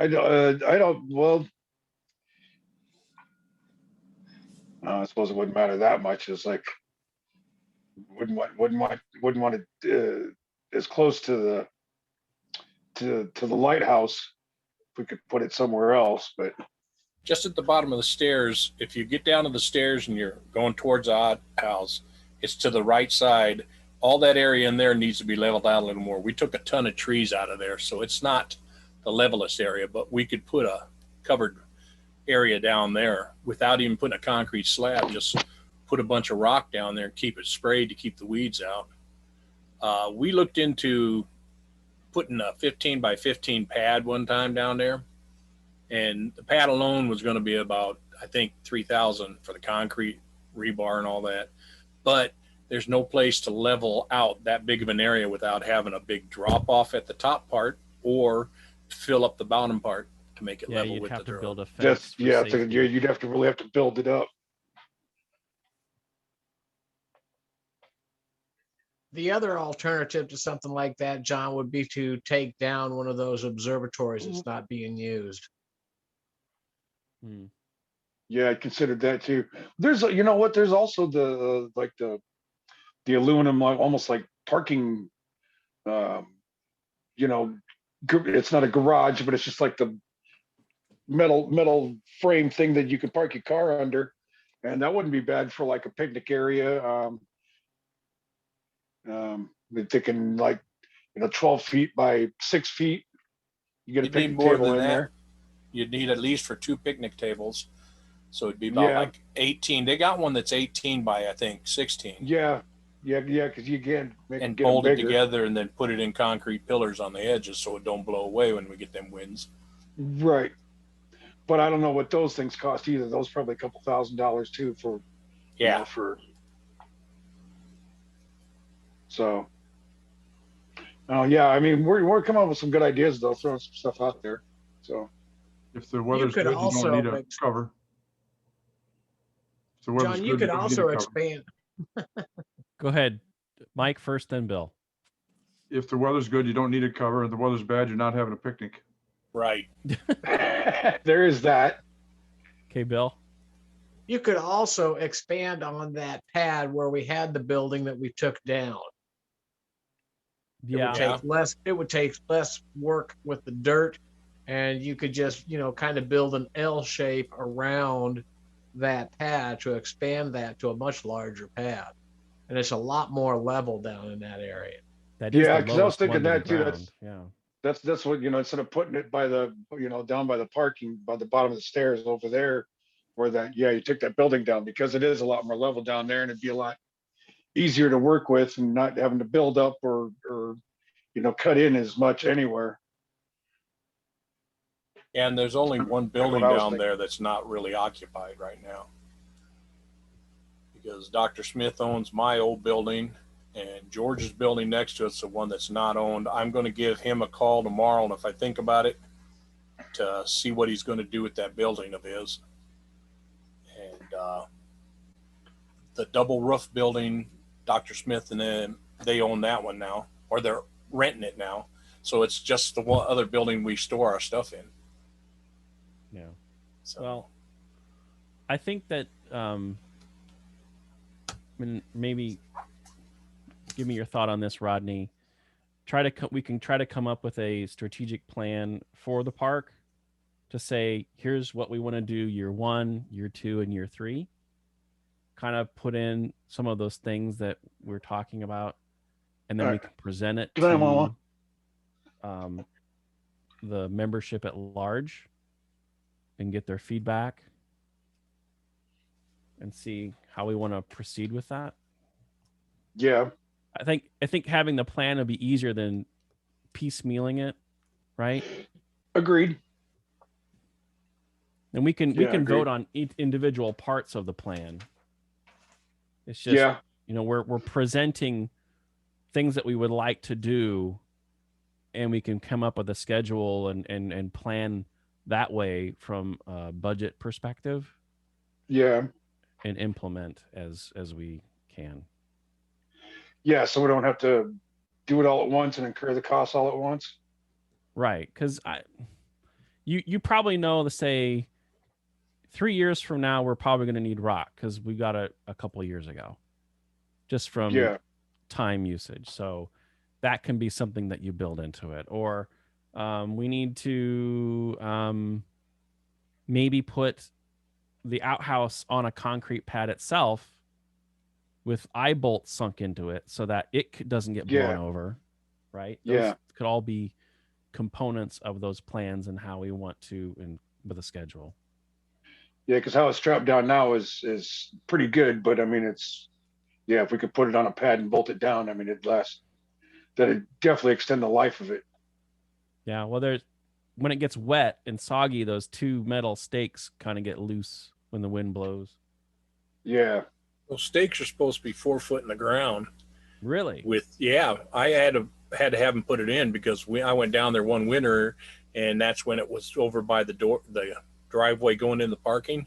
I don't. Well, I suppose it wouldn't matter that much. It's like wouldn't want it as close to the lighthouse. If we could put it somewhere else, but just at the bottom of the stairs, if you get down to the stairs and you're going towards the house, it's to the right side. All that area in there needs to be leveled out a little more. We took a ton of trees out of there, so it's not the levelest area, but we could put a covered area down there without even putting a concrete slab. Just put a bunch of rock down there and keep it sprayed to keep the weeds out. We looked into putting a 15 by 15 pad one time down there, and the pad alone was going to be about, I think, $3,000 for the concrete, rebar, and all that. But there's no place to level out that big of an area without having a big drop off at the top part or fill up the bottom part to make it level you'd with have the to build a fence. that's for yeah. safety. You'd have to really build it up. The other alternative to something like that, John, would be to take down one of those observatories that's not being used. Yeah, I considered that too. There's, you know what? There's also the like the aluminum, almost like parking. You know, it's not a garage, but it's just like the metal frame thing that you can park your car under, and that wouldn't be bad for like a picnic area. We're thinking like 12 feet by 6 feet. You get a You'd need picnic more table than in that. there. You'd need at least for 2 picnic tables. So it'd be about Yeah. like 18. They got one that's 18 by, I think, 16. Yeah, because you can And get them bolt it bigger. together and then put it in concrete pillars on the edges so it don't blow away when we get them winds. Right. But I don't know what those things cost either. Those probably a couple $1,000s too for Yeah. So yeah, I mean we're coming up with some good ideas though, throwing some stuff out there. So if the weather's could good, you also don't need a cover. If the weather's John, good, you could don't need also a cover. expand. Go ahead, Mike first, then Bill. If the weather's good, you don't need a cover. If the weather's bad, you're not having a picnic. Right. There is that. Okay, Bill. You could also expand on that pad where we had the building that we took down. Yeah. It would take less work with the dirt, and you could just, kind of build an L shape around that pad to expand that to a much larger pad. And it's a lot more level down in that area. That is Yeah, the because I was lowest thinking one to the that too. ground. Yeah. That's what, instead of putting it by the, down by the parking, by the bottom of the stairs over there, where that, you took that building down, because it is a lot more level down there, and it'd be a lot easier to work with and not having to build up or cut in as much anywhere. And there's only one building I was down thinking. there that's not really occupied right now. Because Dr. Smith owns my old building, and George's building next to it's the one that's not owned. I'm going to give him a call tomorrow, and if I think about it, to see what he's going to do with that building of his. And the double roof building, Dr. Smith and them, they own that one now, or they're renting it now. So it's just the one other building we store our stuff in. Yeah. So. Well, I think that maybe give me your thought on this, Rodney. We can try to come up with a strategic plan for the park to say, here's what we want to do year 1, year 2, and year 3. Kind of put in some of those things that we're talking about, and then we can present it to the membership at large and get their feedback and see how we want to proceed with that. Yeah. I think having the plan would be easier than piecemealing it, right? Agreed. And we can Yeah, agreed. vote on each individual parts of the plan. It's just we're presenting things that we would like to do, and we can come up with a schedule and plan that way from a budget perspective. Yeah. And implement as we can. Yeah, so we don't have to do it all at once and incur the costs all at once. Right, because you probably know to say 3 years from now we're probably going to need rock because we got a couple of years ago, just from time usage. So that can be something that you build into it. Or we need to maybe put the outhouse on a concrete pad itself with eye bolts sunk into it so that it doesn't get blown over, right? Those could all be components of those plans and how we want to, and with a schedule. Yeah, because how it's strapped down now is pretty good, but I mean, if we could put it on a pad and bolt it down, I mean, that'd definitely extend the life of it. Yeah, well, when it gets wet and soggy, those two metal stakes kind of get loose when the wind blows. Yeah. Those stakes are supposed to be 4 foot in the ground. Really? I had to have them put it in because I went down there one winter, and that's when it was over by the driveway going in the parking,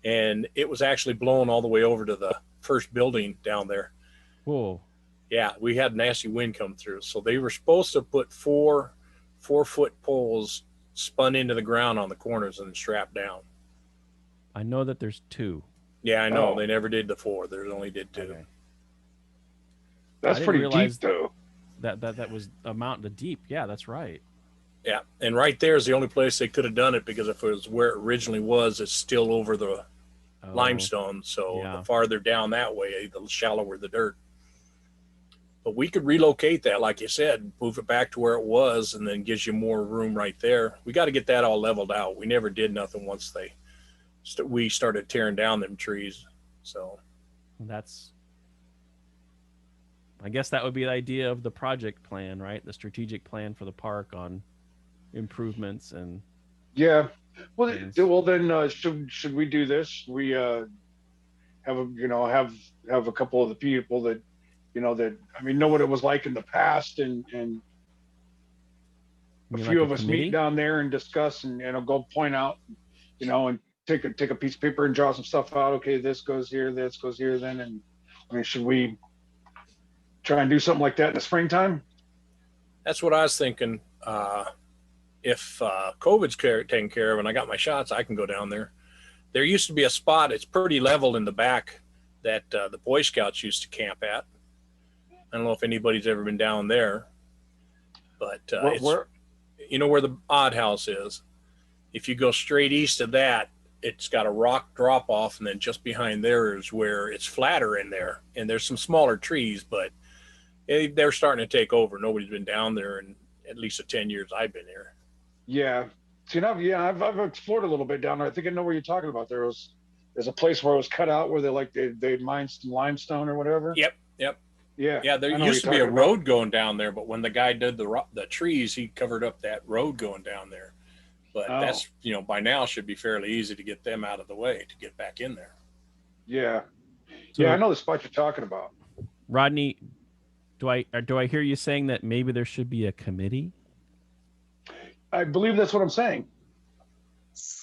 and it was actually blowing all the way over to the first building down there. Whoa. Yeah, we had nasty wind come through, so they were supposed to put 4 4-foot poles spun into the ground on the corners and strapped down. I know that there's 2. Yeah, I know. They never did the 4. They only did 2. Okay. That's pretty deep, though. That was amount to deep. Yeah, that's right. Yeah, and right there is the only place they could have done it, because if it was where it originally was, it's still over the limestone. So the farther down that way, the shallower the dirt. But we could relocate that, like you said, move it back to where it was, and then gives you more room right there. We got to get that all leveled out. We never did nothing once we started tearing down them trees. So I guess that would be the idea of the project plan, right? The strategic plan for the park on improvements and well then should we do this? We have a couple of the people that know what it was like in the past, and a few of us meet down there and discuss, and I'll go point out, and take a piece of paper and draw some stuff out. Okay, this goes here, this goes here, then. And I mean, should we try and do something like that in the springtime? That's what I was thinking. If COVID's taken care of and I got my shots, I can go down there. There used to be a spot, it's pretty level in the back, that the Boy Scouts used to camp at. I don't know if anybody's ever been down there, but where the Odd House is. If you go straight east of that, it's got a rock drop off, and then just behind there is where it's flatter in there, and there's some smaller trees, but they're starting to take over. Nobody's been down there in at least the 10 years I've been here. Yeah. See, I've explored a little bit down there. I think I know where you're talking about. There's a place where it was cut out where they mined some limestone or whatever. Yep. Yeah, there used to be a road going down there, but when the guy did the trees, he covered up that road going down there. But that's, by now should be fairly easy to get them out of the way to get back in there. Yeah. So, I know the spot you're talking about. Rodney, do I hear you saying that maybe there should be a committee? I believe that's what I'm saying.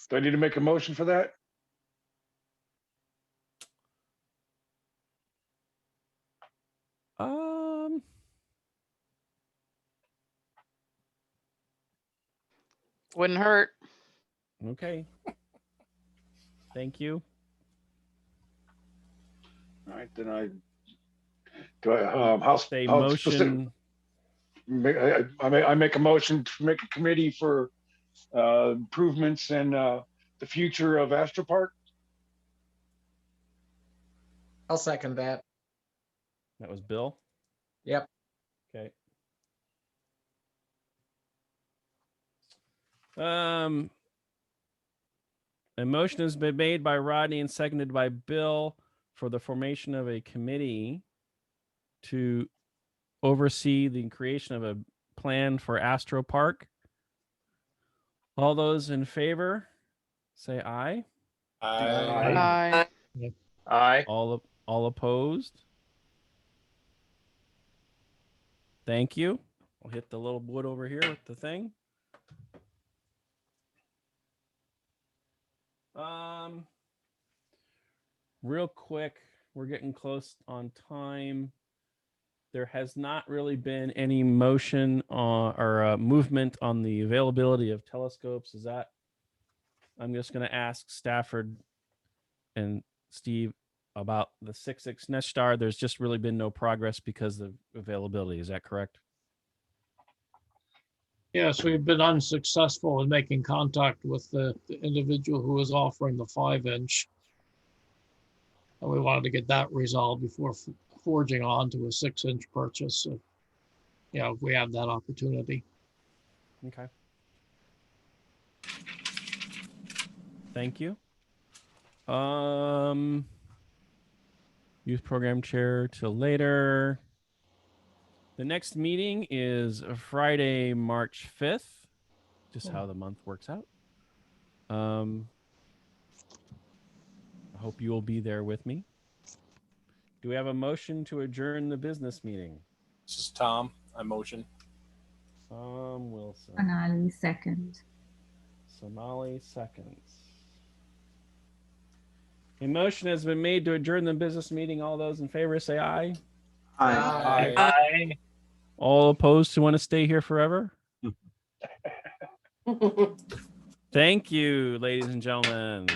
Do I need to make a motion for that? Wouldn't hurt. Okay. Thank you. All right, then motion. I make a motion to make a committee for improvements and the future of Astro Park. I'll second that. That was Bill? Yep. Okay. A motion has been made by Rodney and seconded by Bill for the formation of a committee to oversee the creation of a plan for Astro Park. All those in favor say aye. Aye. Aye. All opposed? Thank you. I'll hit the little wood over here with the thing. Real quick, we're getting close on time. There has not really been any motion or movement on the availability of telescopes. Is that? I'm just going to ask Stafford and Steve about the 6.6 Nest Star. There's just really been no progress because of availability. Is that correct? Yes, we've been unsuccessful in making contact with the individual who was offering the 5-inch. And we wanted to get that resolved before forging on to a 6-inch purchase. So, yeah, we have that opportunity. Okay. Thank you. Youth program chair till later. The next meeting is Friday, March 5th. Just how the month works out. I hope you will be there with me. Do we have a motion to adjourn the business meeting? This is Tom. I motion. Tom Wilson. Sonali second. Sonali seconds. A motion has been made to adjourn the business meeting. All those in favor say aye. Aye. Aye. All opposed to want to stay here forever? Thank you, ladies and gentlemen.